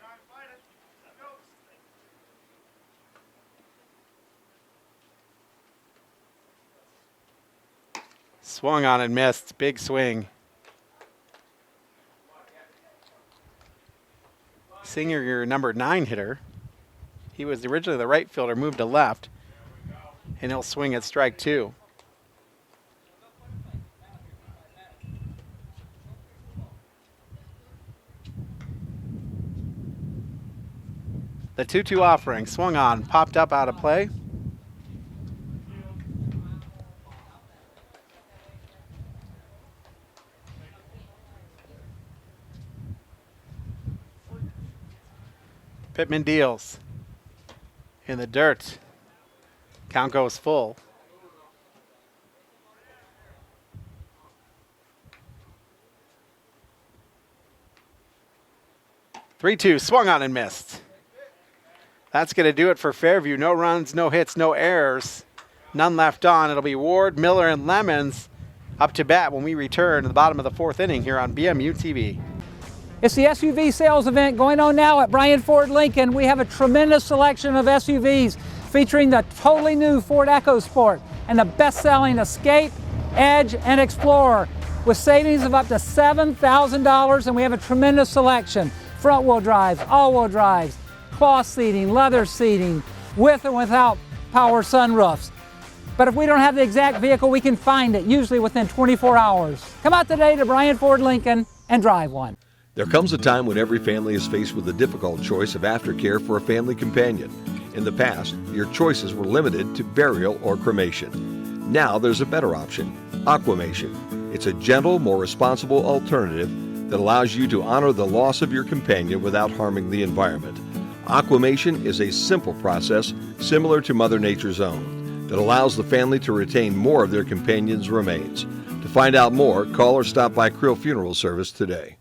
Swung on and missed. Big swing. Singer, your number 9 hitter. He was originally the right fielder, moved to left. And he'll swing at strike 2. The 2-2 offering, swung on, popped up out of play. Pittman deals. In the dirt. Count goes full. Three-two, swung on and missed. That's going to do it for Fairview. No runs, no hits, no errors. None left on. It'll be Ward, Miller, and Lemons up to bat when we return to the bottom of the 4th inning here on BMU TV. It's the SUV sales event going on now at Bryan Ford Lincoln. We have a tremendous selection of SUVs featuring the totally new Ford EcoSport and the best-selling Escape, Edge, and Explorer with savings of up to $7,000, and we have a tremendous selection. Front-wheel drives, all-wheel drives, cloth seating, leather seating, with and without power sunroofs. But if we don't have the exact vehicle, we can find it, usually within 24 hours. Come out today to Bryan Ford Lincoln and drive one. There comes a time when every family is faced with the difficult choice of aftercare for a family companion. In the past, your choices were limited to burial or cremation. Now there's a better option, aquamation. It's a gentle, more responsible alternative that allows you to honor the loss of your companion without harming the environment. Aquamation is a simple process similar to Mother Nature's own that allows the family to retain more of their companion's remains. To find out more, call or stop by Creel Funeral Service today.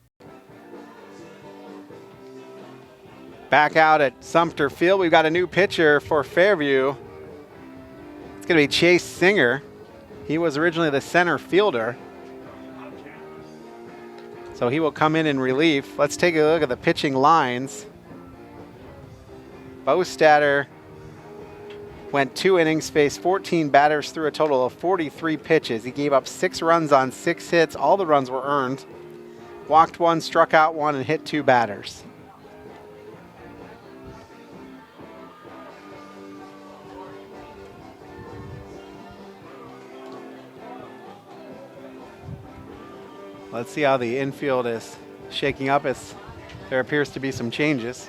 Back out at Sumter Field, we've got a new pitcher for Fairview. It's going to be Chase Singer. He was originally the center fielder, so he will come in relief. Let's take a look at the pitching lines. Bostatter went 2 innings, faced 14 batters, threw a total of 43 pitches. He gave up 6 runs on 6 hits. All the runs were earned. Walked 1, struck out 1, and hit 2 batters. Let's see how the infield is shaking up as there appears to be some changes.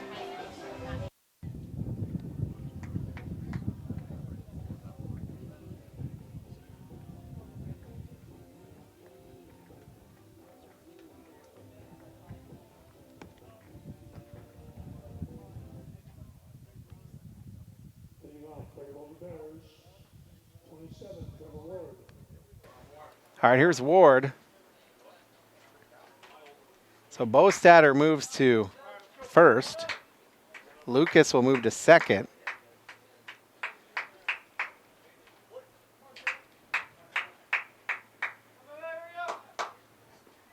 All right, here's Ward. So Bostatter moves to first. Lucas will move to second.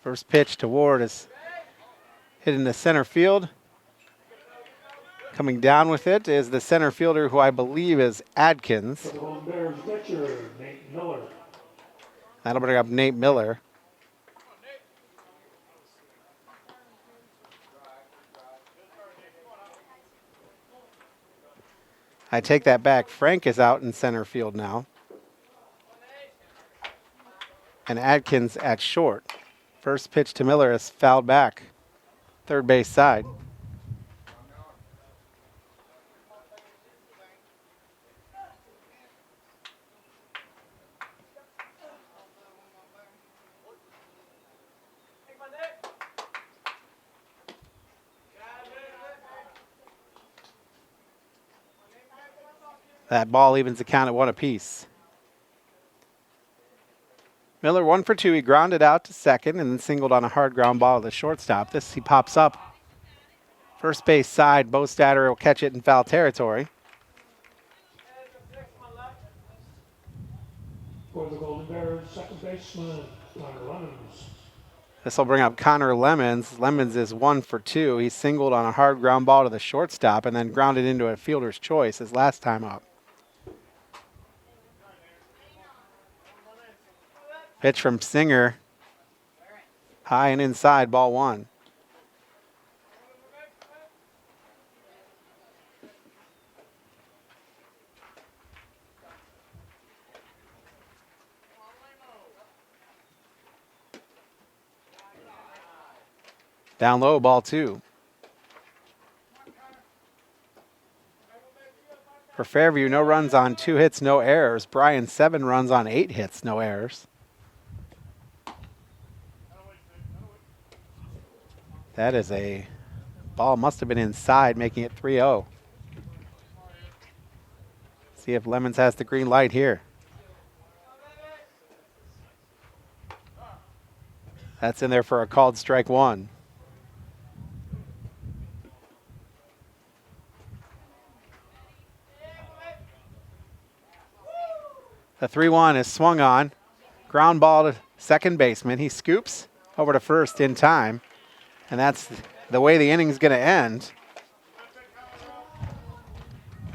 First pitch to Ward is hit into center field. Coming down with it is the center fielder, who I believe is Adkins. For the Bears pitcher, Nate Miller. That'll bring up Nate Miller. I take that back. Frank is out in center field now. And Adkins at short. First pitch to Miller is fouled back. Third base side. That ball evens the count at 1 apiece. Miller 1 for 2. He grounded out to second and then singled on a hard ground ball to the shortstop. This he pops up. First base side. Bo Statter will catch it in foul territory. For the Golden Bears, second baseman, Connor Lemons. This will bring up Connor Lemons. Lemons is 1 for 2. He singled on a hard ground ball to the shortstop and then grounded into a fielder's choice his last time up. Pitch from Singer. High and inside, ball 1. Down low, ball 2. For Fairview, no runs on 2 hits, no errors. Bryan, 7 runs on 8 hits, no errors. That is a ball, must have been inside, making it 3-0. See if Lemons has the green light here. That's in there for a called strike 1. The 3-1 is swung on. Ground ball to second baseman. He scoops over to first in time. And that's the way the inning's going to end.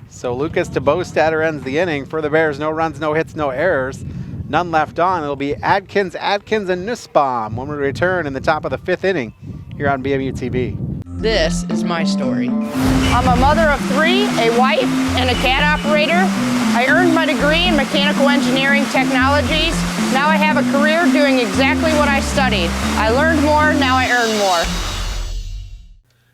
So Lucas to Bostatter ends the inning. For the Bears, no runs, no hits, no errors. None left on. It'll be Adkins, and Nussbaum when we return in the top of the 5th inning here on BMU TV. This is my story. I'm a mother of 3, a wife, and a cat operator. I earned my degree in mechanical engineering technologies. Now I have a career doing exactly what I studied. I learned more, now I earn more.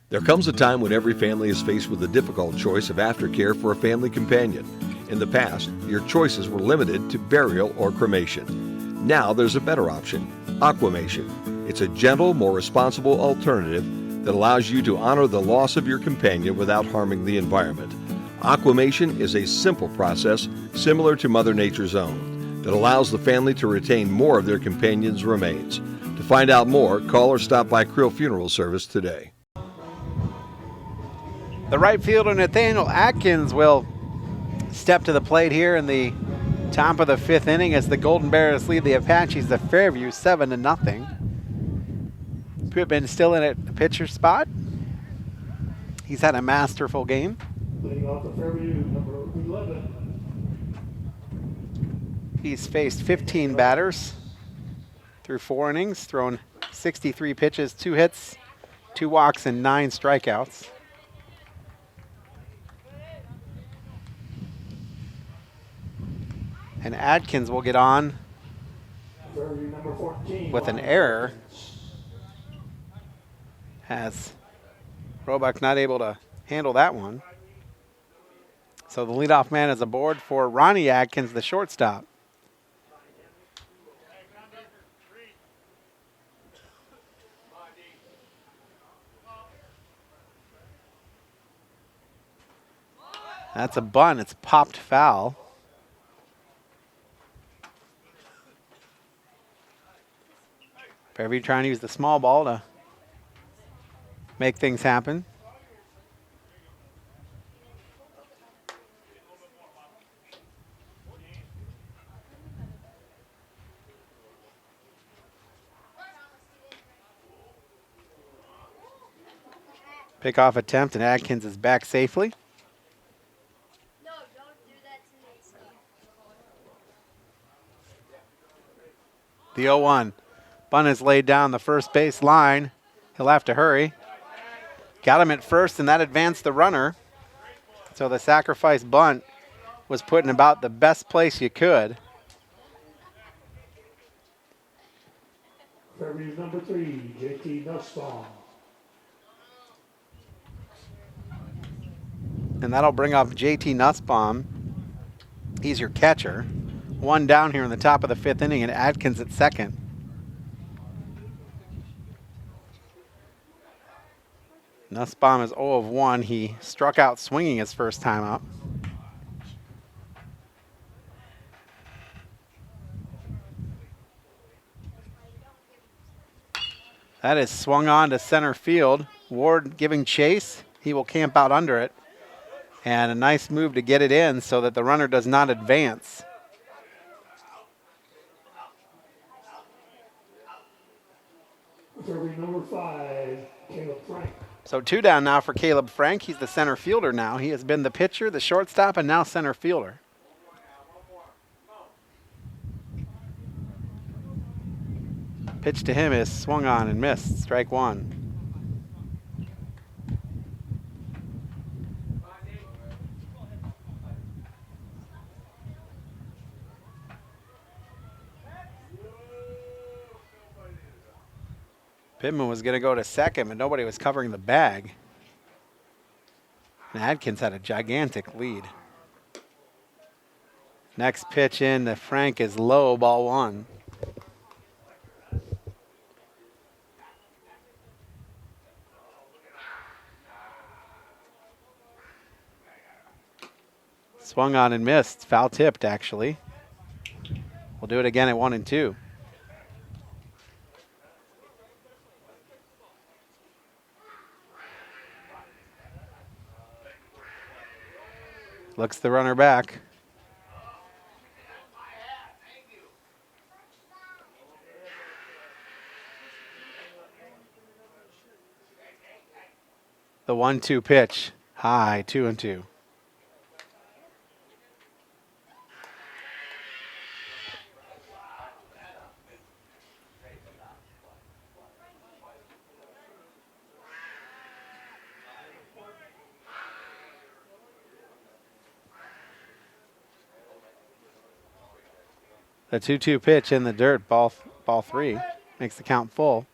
There comes a time when every family is faced with the difficult choice of aftercare for a family companion. In the past, your choices were limited to burial or cremation. Now there's a better option, aquamation. It's a gentle, more responsible alternative that allows you to honor the loss of your companion without harming the environment. Aquamation is a simple process similar to Mother Nature's own that allows the family to retain more of their companion's remains. To find out more, call or stop by Creel Funeral Service today. The right fielder Nathaniel Atkins will step to the plate here in the top of the 5th inning as the Golden Bears lead the Apaches of Fairview 7-0. Pittman still in at the pitcher spot. He's had a masterful game. Leading off the Fairview, number 11. He's faced 15 batters through 4 innings, thrown 63 pitches, 2 hits, 2 walks, and 9 strikeouts. And Adkins will get on Fairview, number 14. with an error. Has Roebuck not able to handle that one. So the leadoff man is aboard for Ronnie Adkins, the shortstop. That's a bunt. It's popped foul. Fairview trying to use the small ball to make things happen. Pickoff attempt, and Adkins is back safely. No, don't do that to me. The 0-1. Bunt is laid down the first base line. He'll have to hurry. Got him at first, and that advanced the runner. So the sacrifice bunt was put in about the best place you could. Fairview number 3, JT Nussbaum. And that'll bring up JT Nussbaum. He's your catcher. One down here in the top of the 5th inning, and Adkins at second. Nussbaum is 0 of 1. He struck out swinging his first time up. That is swung on to center field. Ward giving chase. He will camp out under it. And a nice move to get it in so that the runner does not advance. Fairview number 5, Caleb Frank. So 2 down now for Caleb Frank. He's the center fielder now. He has been the pitcher, the shortstop, and now center fielder. Pitch to him is swung on and missed. Strike 1. Pittman was going to go to second, but nobody was covering the bag. And Adkins had a gigantic lead. Next pitch in to Frank is low, ball 1. Swung on and missed. Foul tipped, actually. We'll do it again at 1 and 2. Looks the runner back. The 1-2 pitch. High, 2 and 2. The 2-2 pitch in the dirt, ball 3, makes the count full.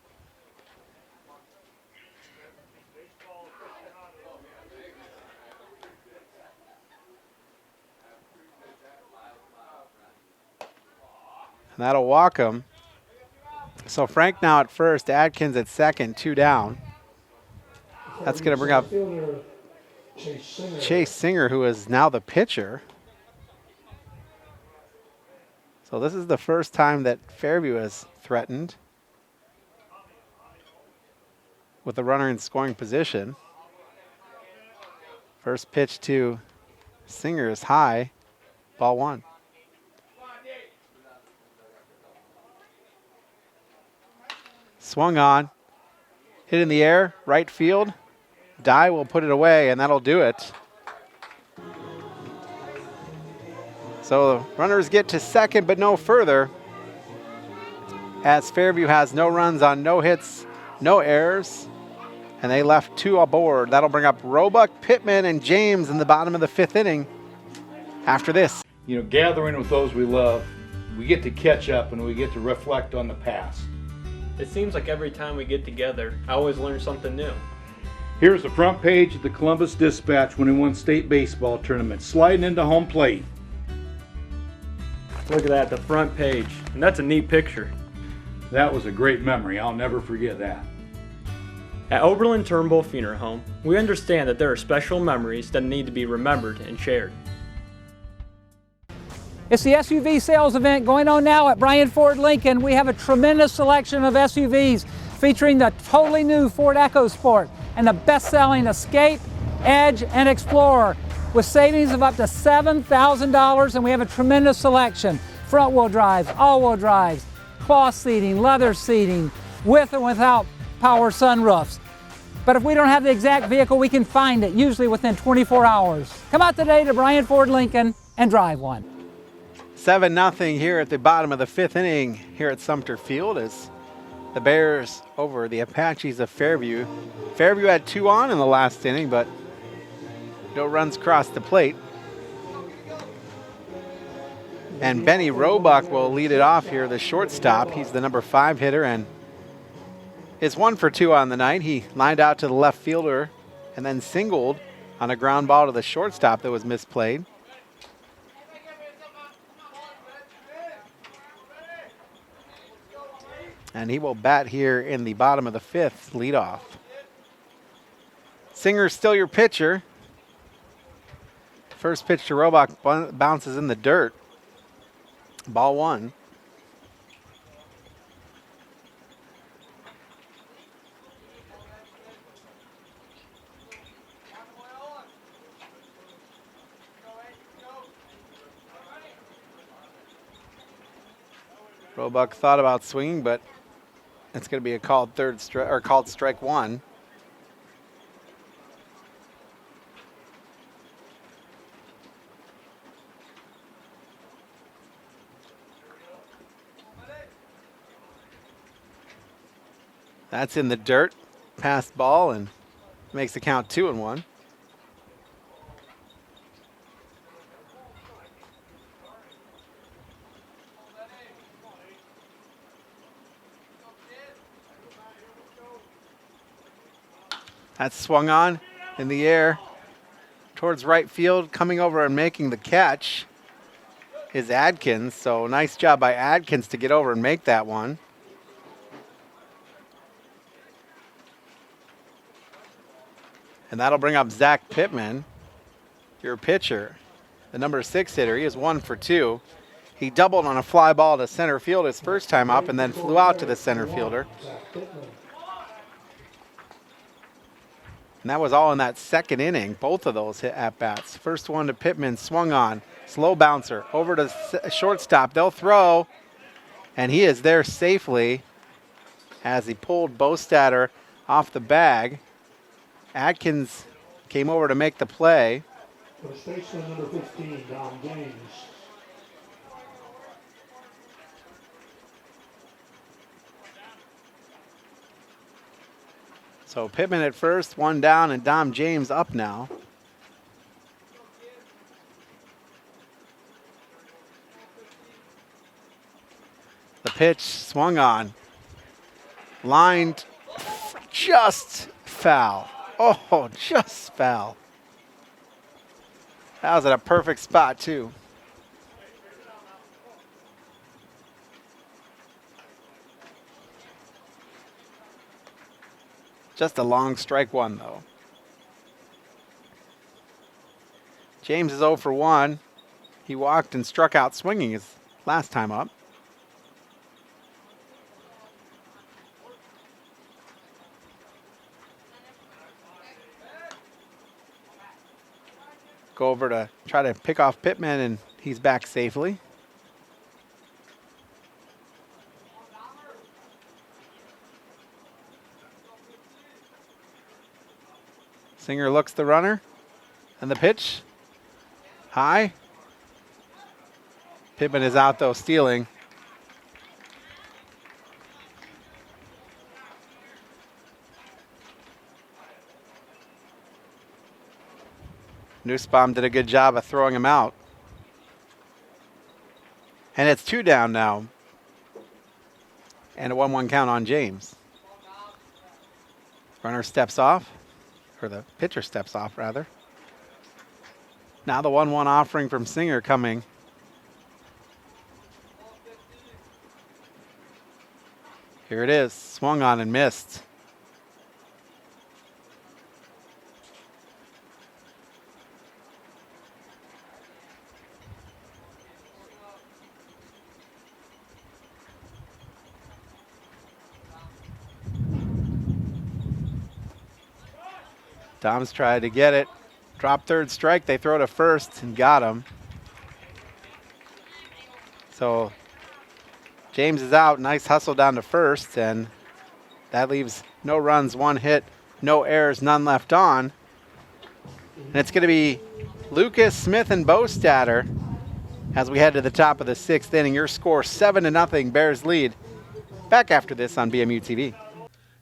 And that'll walk him. So Frank now at first, Adkins at second, 2 down. That's going to bring up Chase Singer, who is now the pitcher. So this is the first time that Fairview has threatened with the runner in scoring position. First pitch to Singer is high, ball 1. Swung on, hit in the air, right field. Dye will put it away, and that'll do it. So the runners get to second, but no further, as Fairview has no runs on no hits, no errors, and they left 2 aboard. That'll bring up Roebuck, Pittman, and James in the bottom of the 5th inning after this. You know, gathering with those we love, we get to catch up and we get to reflect on the past. It seems like every time we get together, I always learn something new. Here's the front page of the Columbus Dispatch when he won state baseball tournament, sliding into home plate. Look at that, the front page. And that's a neat picture. That was a great memory. I'll never forget that. At Oberlin Turnbull Funeral Home, we understand that there are special memories that need to be remembered and shared. It's the SUV sales event going on now at Bryan Ford Lincoln. We have a tremendous selection of SUVs featuring the totally new Ford EcoSport and the best-selling Escape, Edge, and Explorer with savings of up to $7,000, and we have a tremendous selection. Front-wheel drives, all-wheel drives, cloth seating, leather seating, with and without power sunroofs. But if we don't have the exact vehicle, we can find it, usually within 24 hours. Come out today to Bryan Ford Lincoln and drive one. 7-0 here at the bottom of the 5th inning here at Sumter Field as the Bears over the Apaches of Fairview. Fairview had 2 on in the last inning, but No runs across the plate. And Benny Roebuck will lead it off here, the shortstop. He's the number 5 hitter and is 1 for 2 on the night. He lined out to the left fielder and then singled on a ground ball to the shortstop that was misplayed. And he will bat here in the bottom of the 5th, leadoff. Singer's still your pitcher. First pitch to Roebuck bounces in the dirt. Ball 1. Roebuck thought about swinging, but it's going to be a called called strike 1. That's in the dirt, passed ball, and makes the count 2-1. That's swung on in the air towards right field. Coming over and making the catch is Adkins. So nice job by Adkins to get over and make that one. And that'll bring up Zach Pittman, your pitcher, the number 6 hitter. He is 1 for 2. He doubled on a fly ball to center field his first time up and then flew out to the center fielder. And that was all in that second inning, both of those hit at-bats. First one to Pittman, swung on, slow bouncer, over to shortstop. They'll throw, and he is there safely as he pulled Bostatter off the bag. Adkins came over to make the play. First baseman number 15, Dom James. So Pittman at first, 1 down, and Dom James up now. The pitch swung on. Lined just foul. Oh, just foul. That was at a perfect spot, too. Just a long strike 1, though. James is 0 for 1. He walked and struck out swinging his last time up. Go over to try to pick off Pittman, and he's back safely. Singer looks the runner, and the pitch, high. Pittman is out though, stealing. Nussbaum did a good job of throwing him out. And it's 2 down now. And a 1-1 count on James. Runner steps off, or the pitcher steps off rather. Now the 1-1 offering from Singer coming. Here it is, swung on and missed. Dom's tried to get it. Drop third strike. They throw to first and got him. So James is out. Nice hustle down to first, and that leaves no runs, 1 hit, no errors, none left on. And it's going to be Lucas, Smith, and Bostatter as we head to the top of the 6th inning. Your score 7-0. Bears lead. Back after this on BMU TV.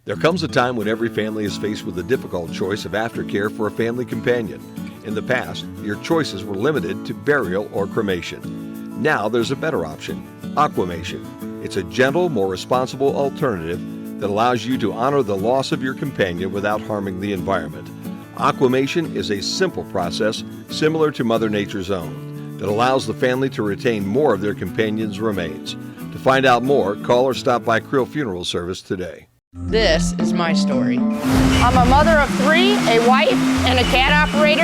There comes a time when every family is faced with the difficult choice of aftercare for a family companion. In the past, your choices were limited to burial or cremation. Now there's a better option, aquamation. It's a gentle, more responsible alternative that allows you to honor the loss of your companion without harming the environment. Aquamation is a simple process similar to Mother Nature's own that allows the family to retain more of their companion's remains. To find out more, call or stop by Creel Funeral Service today. This is my story. I'm a mother of 3, a wife, and a cat operator.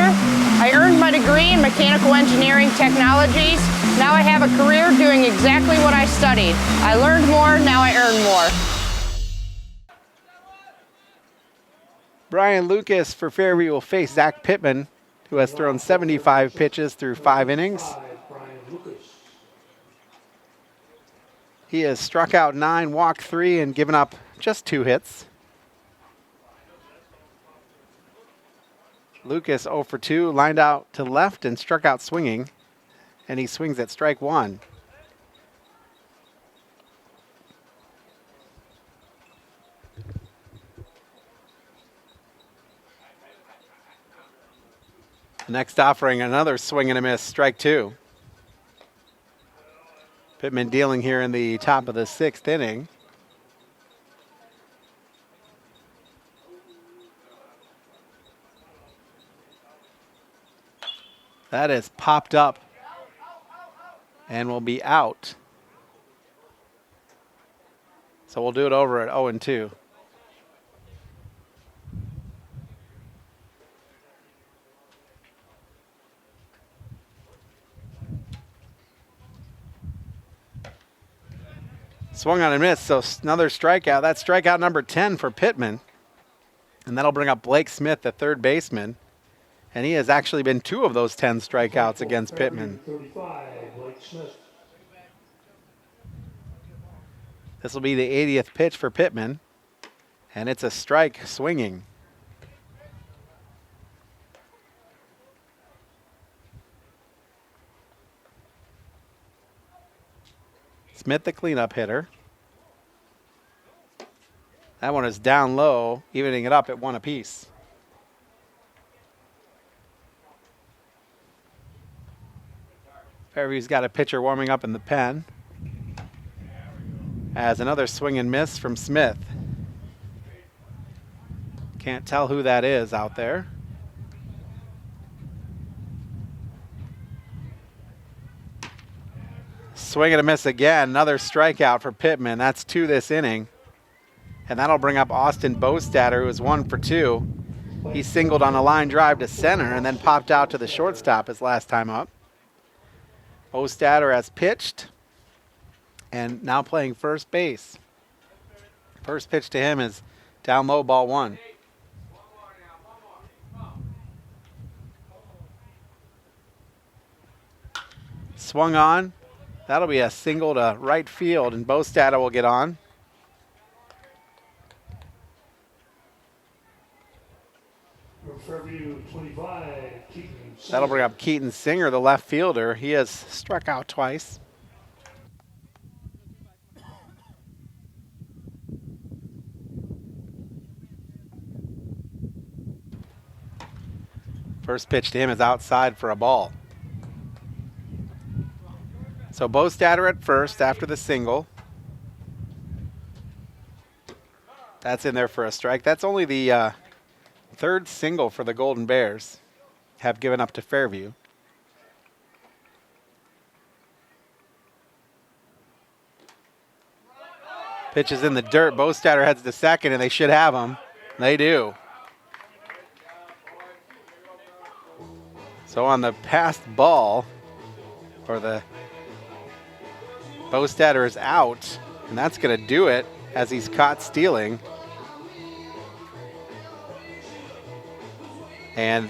I earned my degree in mechanical engineering technologies. Now I have a career doing exactly what I studied. I learned more, now I earn more. Brian Lucas for Fairview will face Zach Pittman, who has thrown 75 pitches through 5 innings. He has struck out 9, walked 3, and given up just 2 hits. Lucas 0 for 2, lined out to left and struck out swinging, and he swings at strike 1. The next offering, another swing and a miss, strike 2. Pittman dealing here in the top of the 6th inning. That is popped up and will be out. So we'll do it over at 0-2. Swung on and missed, so another strikeout. That's strikeout number 10 for Pittman. And that'll bring up Blake Smith, the third baseman. And he has actually been 2 of those 10 strikeouts against Pittman. 35, Blake Smith. This will be the 80th pitch for Pittman. And it's a strike swinging. Smith, the cleanup hitter. That one is down low, evening it up at 1 apiece. Fairview's got a pitcher warming up in the pen. As another swing and miss from Smith. Can't tell who that is out there. Swing and a miss again. Another strikeout for Pittman. That's 2 this inning. And that'll bring up Austin Bostatter, who is 1 for 2. He singled on a line drive to center and then popped out to the shortstop his last time up. Bostatter has pitched and now playing first base. First pitch to him is down low, ball 1. Swung on. That'll be a single to right field, and Bostatter will get on. Fairview 25, Keaton Singer. That'll bring up Keaton Singer, the left fielder. He has struck out twice. First pitch to him is outside for a ball. So Bostatter at first after the single. That's in there for a strike. That's only the 3rd single for the Golden Bears have given up to Fairview. Pitch is in the dirt. Bostatter heads to second, and they should have him. They do. So on the passed ball, or the Bostatter is out, and that's going to do it as he's caught stealing. And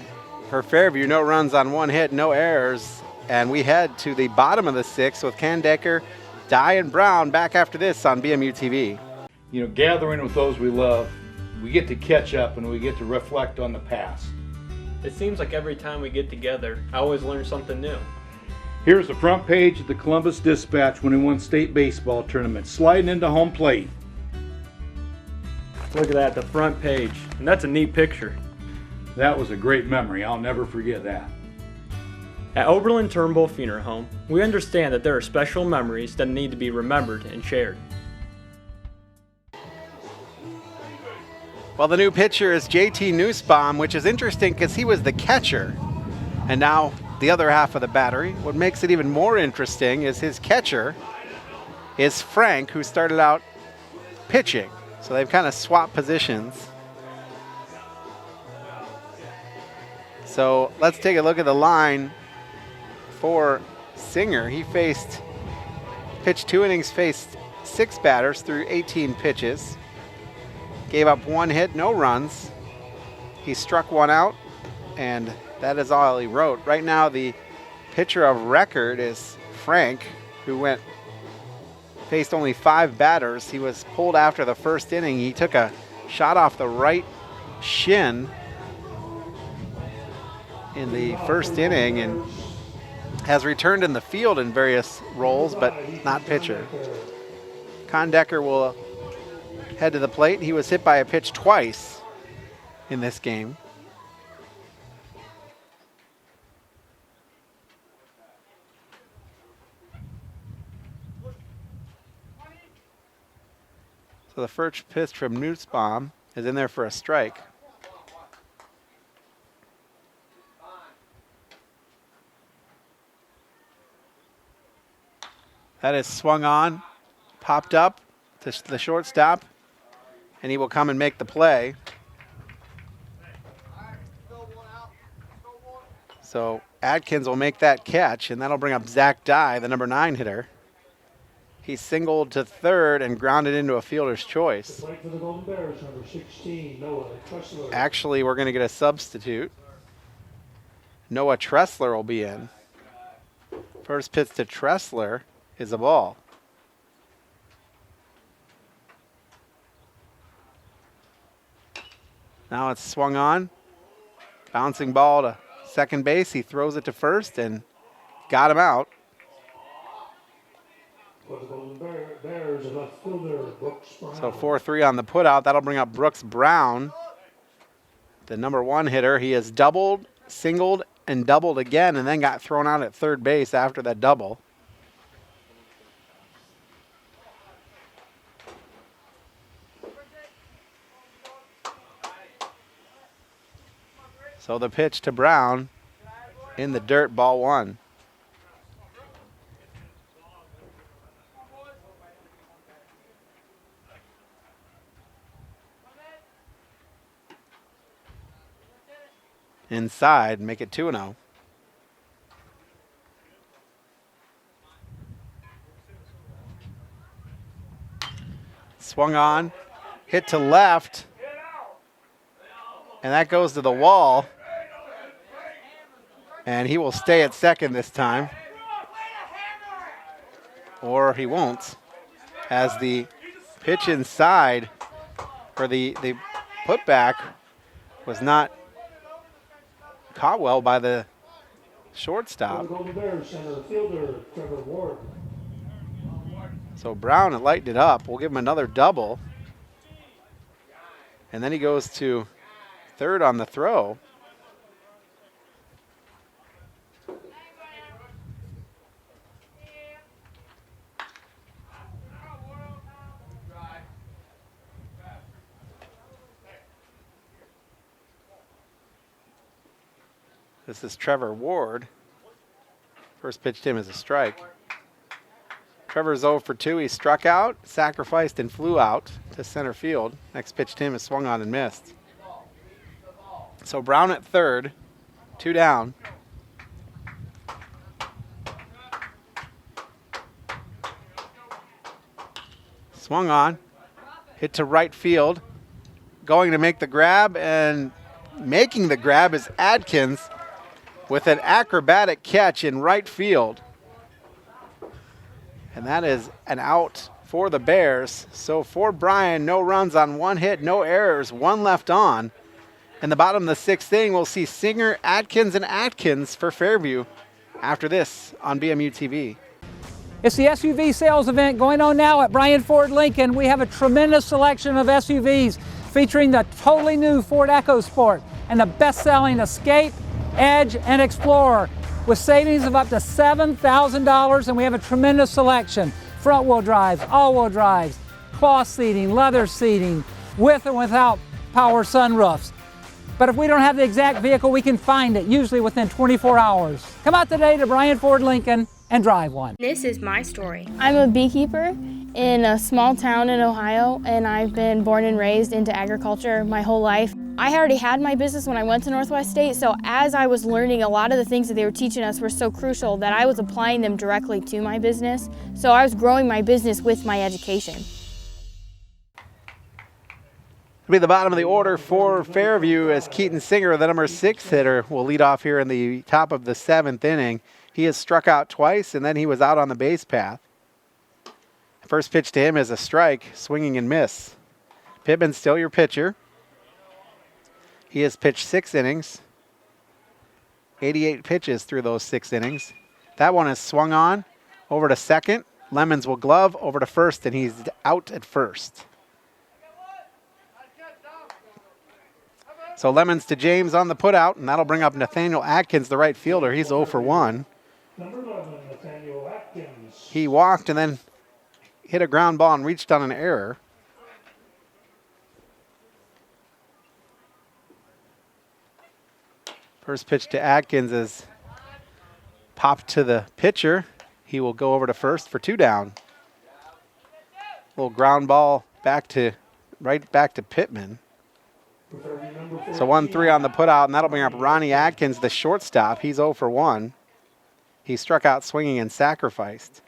for Fairview, no runs on 1 hit, no errors. And we head to the bottom of the 6th with Kandecker, Dye, and Brown back after this on BMU TV. You know, gathering with those we love, we get to catch up and we get to reflect on the past. It seems like every time we get together, I always learn something new. Here's the front page of the Columbus Dispatch when he won state baseball tournament, sliding into home plate. Look at that, the front page. And that's a neat picture. That was a great memory. I'll never forget that. At Oberlin Turnbull Funeral Home, we understand that there are special memories that need to be remembered and shared. Well, the new pitcher is JT Nussbaum, which is interesting because he was the catcher. And now the other half of the battery. What makes it even more interesting is his catcher is Frank, who started out pitching. So they've kind of swapped positions. So let's take a look at the line for Singer. He pitched 2 innings, faced 6 batters through 18 pitches. Gave up 1 hit, no runs. He struck 1 out, and that is all he wrote. Right now, the pitcher of record is Frank, who faced only 5 batters. He was pulled after the first inning. He took a shot off the right shin in the first inning and has returned in the field in various roles, but not pitcher. Kondecker will head to the plate. He was hit by a pitch twice in this game. So the first pitch from Nussbaum is in there for a strike. That is swung on, popped up to the shortstop, and he will come and make the play. So Adkins will make that catch, and that'll bring up Zach Dye, the number 9 hitter. He singled to third and grounded into a fielder's choice. Right for the Golden Bears, number 16, Noah Tressler. Actually, we're going to get a substitute. Noah Tressler will be in. First pitch to Tressler is a ball. Now it's swung on. Bouncing ball to second base. He throws it to first and got him out. For the Golden Bears, a left fielder, Brooks Brown. So 4-3 on the putout. That'll bring up Brooks Brown, the number 1 hitter. He has doubled, singled, and doubled again, and then got thrown out at third base after that double. So the pitch to Brown in the dirt, ball 1. Inside, make it 2-0. Swung on, hit to left, and that goes to the wall. And he will stay at second this time. Or he won't, as the pitch inside, or the putback, was not caught well by the shortstop. Golden Bears center fielder Trevor Ward. So Brown had lightened it up. We'll give him another double. And then he goes to third on the throw. This is Trevor Ward. First pitch to him is a strike. Trevor's 0 for 2. He struck out, sacrificed, and flew out to center field. Next pitch to him is swung on and missed. So Brown at third, 2 down. Swung on, hit to right field. Going to make the grab, and making the grab is Adkins with an acrobatic catch in right field. And that is an out for the Bears. So for Bryan, no runs on 1 hit, no errors, 1 left on. In the bottom of the 6th inning, we'll see Singer, Adkins, and Atkins for Fairview after this on BMU TV. It's the SUV sales event going on now at Bryan Ford Lincoln. We have a tremendous selection of SUVs featuring the totally new Ford EcoSport and the best-selling Escape, Edge, and Explorer with savings of up to $7,000, and we have a tremendous selection. Front-wheel drives, all-wheel drives, cloth seating, leather seating, with and without power sunroofs. But if we don't have the exact vehicle, we can find it, usually within 24 hours. Come out today to Bryan Ford Lincoln and drive one. This is my story. I'm a beekeeper in a small town in Ohio, and I've been born and raised into agriculture my whole life. I already had my business when I went to Northwest State, so as I was learning, a lot of the things that they were teaching us were so crucial that I was applying them directly to my business. So I was growing my business with my education. Be the bottom of the order for Fairview as Keaton Singer, the number 6 hitter, will lead off here in the top of the 7th inning. He has struck out twice, and then he was out on the base path. First pitch to him is a strike, swinging and miss. Pittman's still your pitcher. He has pitched 6 innings, 88 pitches through those 6 innings. That one is swung on over to second. Lemons will glove over to first, and he's out at first. So Lemons to James on the putout, and that'll bring up Nathaniel Atkins, the right fielder. He's 0 for 1. Number 11, Nathaniel Atkins. He walked and then hit a ground ball and reached on an error. First pitch to Atkins is popped to the pitcher. He will go over to first for 2 down. Little ground ball right back to Pittman. So 1-3 on the putout, and that'll bring up Ronnie Atkins, the shortstop. He's 0 for 1. He struck out swinging and sacrificed.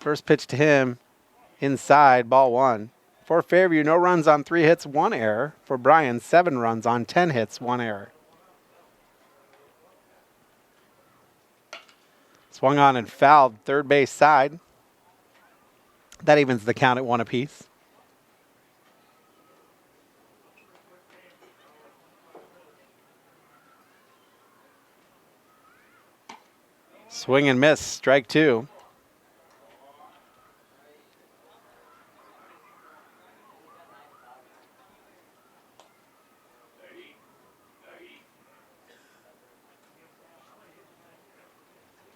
First pitch to him, inside, ball 1. For Fairview, no runs on 3 hits, 1 error. For Bryan, 7 runs on 10 hits, 1 error. Swung on and fouled, third base side. That evens the count at 1 apiece. Swing and miss, strike 2.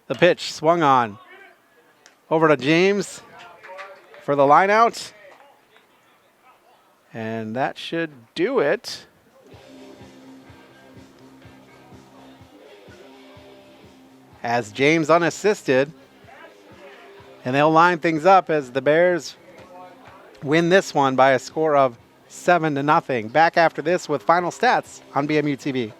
The pitch swung on over to James for the line out. And that should do it. As James unassisted. And they'll line things up as the Bears win this one by a score of 7-0. Back after this with final stats on BMU TV.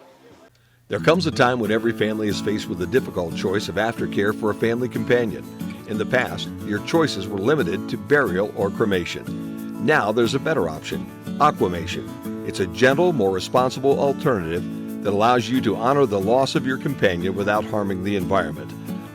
There comes a time when every family is faced with the difficult choice of aftercare for a family companion. In the past, your choices were limited to burial or cremation. Now there's a better option, aquamation. It's a gentle, more responsible alternative that allows you to honor the loss of your companion without harming the environment.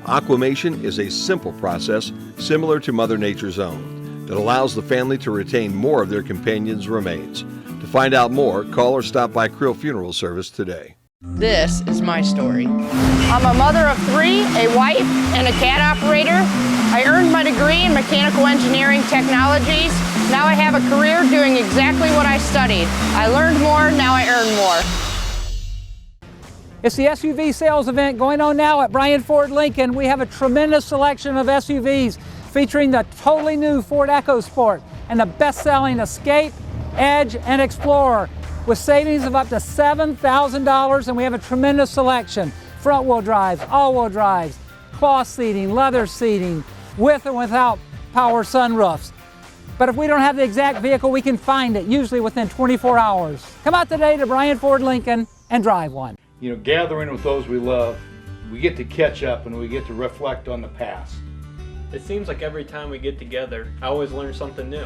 Aquamation is a simple process similar to Mother Nature's own that allows the family to retain more of their companion's remains. To find out more, call or stop by Creel Funeral Service today. This is my story. I'm a mother of 3, a wife, and a cat operator. I earned my degree in mechanical engineering technologies. Now I have a career doing exactly what I studied. I learned more, now I earn more. It's the SUV sales event going on now at Bryan Ford Lincoln. We have a tremendous selection of SUVs featuring the totally new Ford EcoSport and the best-selling Escape, Edge, and Explorer with savings of up to $7,000, and we have a tremendous selection. Front-wheel drives, all-wheel drives, cloth seating, leather seating, with and without power sunroofs. But if we don't have the exact vehicle, we can find it, usually within 24 hours. Come out today to Bryan Ford Lincoln and drive one. You know, gathering with those we love, we get to catch up and we get to reflect on the past. It seems like every time we get together, I always learn something new.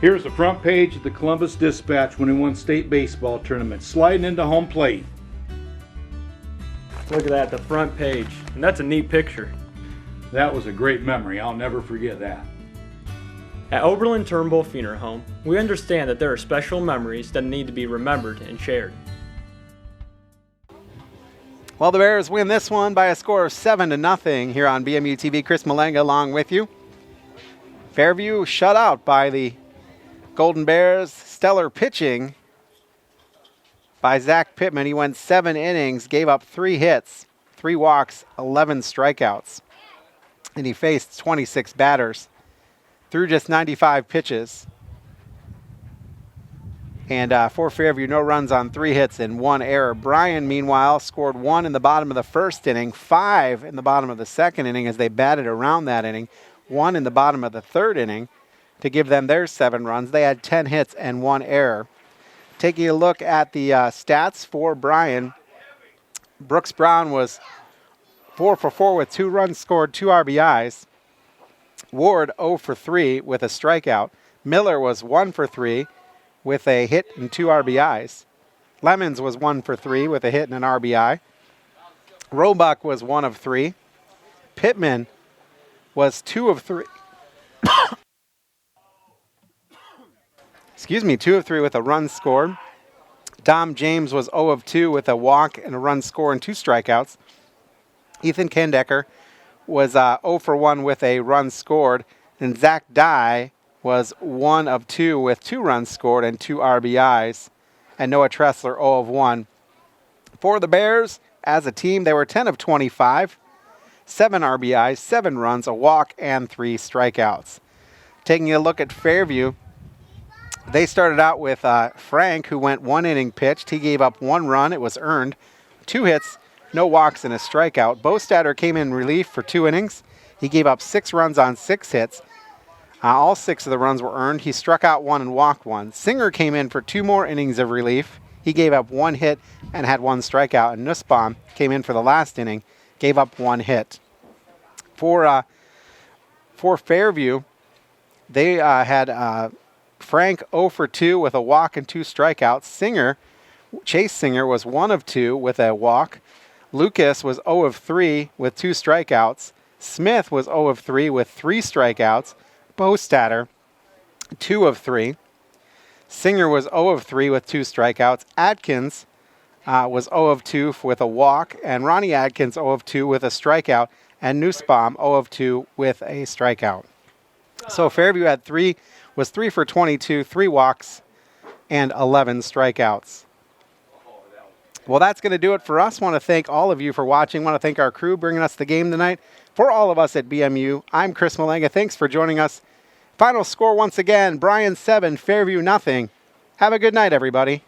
Here's the front page of the Columbus Dispatch when he won state baseball tournament, sliding into home plate. Look at that, the front page. And that's a neat picture. That was a great memory. I'll never forget that. At Oberlin Turnbull Funeral Home, we understand that there are special memories that need to be remembered and shared. Well, the Bears win this one by a score of 7-0 here on BMU TV. Chris Malenga along with you. Fairview shut out by the Golden Bears, stellar pitching by Zach Pittman. He went 7 innings, gave up 3 hits, 3 walks, 11 strikeouts. And he faced 26 batters through just 95 pitches. And for Fairview, no runs on 3 hits and 1 error. Bryan, meanwhile, scored 1 in the bottom of the first inning, 5 in the bottom of the second inning as they batted around that inning, 1 in the bottom of the third inning to give them their 7 runs. They had 10 hits and 1 error. Taking a look at the stats for Bryan, Brooks Brown was 4 for 4 with 2 runs scored, 2 RBIs. Ward 0 for 3 with a strikeout. Miller was 1 for 3 with a hit and 2 RBIs. Lemons was 1 for 3 with a hit and an RBI. Roebuck was 1 of 3. Pittman was 2 of 3. 2 of 3 with a run scored. Dom James was 0 of 2 with a walk and a run score and 2 strikeouts. Ethan Kandecker was 0 for 1 with a run scored. And Zach Dye was 1 of 2 with 2 runs scored and 2 RBIs. And Noah Tressler 0 of 1. For the Bears, as a team, they were 10 of 25. 7 RBIs, 7 runs, a walk, and 3 strikeouts. Taking a look at Fairview, they started out with Frank, who went 1 inning pitched. He gave up 1 run. It was earned. 2 hits, no walks, and a strikeout. Bostatter came in relief for 2 innings. He gave up 6 runs on 6 hits. All 6 of the runs were earned. He struck out 1 and walked 1. Singer came in for 2 more innings of relief. He gave up 1 hit and had 1 strikeout. And Nussbaum came in for the last inning, gave up 1 hit. For Fairview, they had Frank 0 for 2 with a walk and 2 strikeouts. Chase Singer was 1 of 2 with a walk. Lucas was 0 of 3 with 2 strikeouts. Smith was 0 of 3 with 3 strikeouts. Bostatter, 2 of 3. Singer was 0 of 3 with 2 strikeouts. Atkins was 0 of 2 with a walk. And Ronnie Atkins 0 of 2 with a strikeout. And Nussbaum 0 of 2 with a strikeout. So Fairview was 3 for 22, 3 walks, and 11 strikeouts. Well, that's going to do it for us. Want to thank all of you for watching. Want to thank our crew bringing us the game tonight. For all of us at BMU, I'm Chris Malenga. Thanks for joining us. Final score once again, Bryan 7, Fairview nothing. Have a good night, everybody.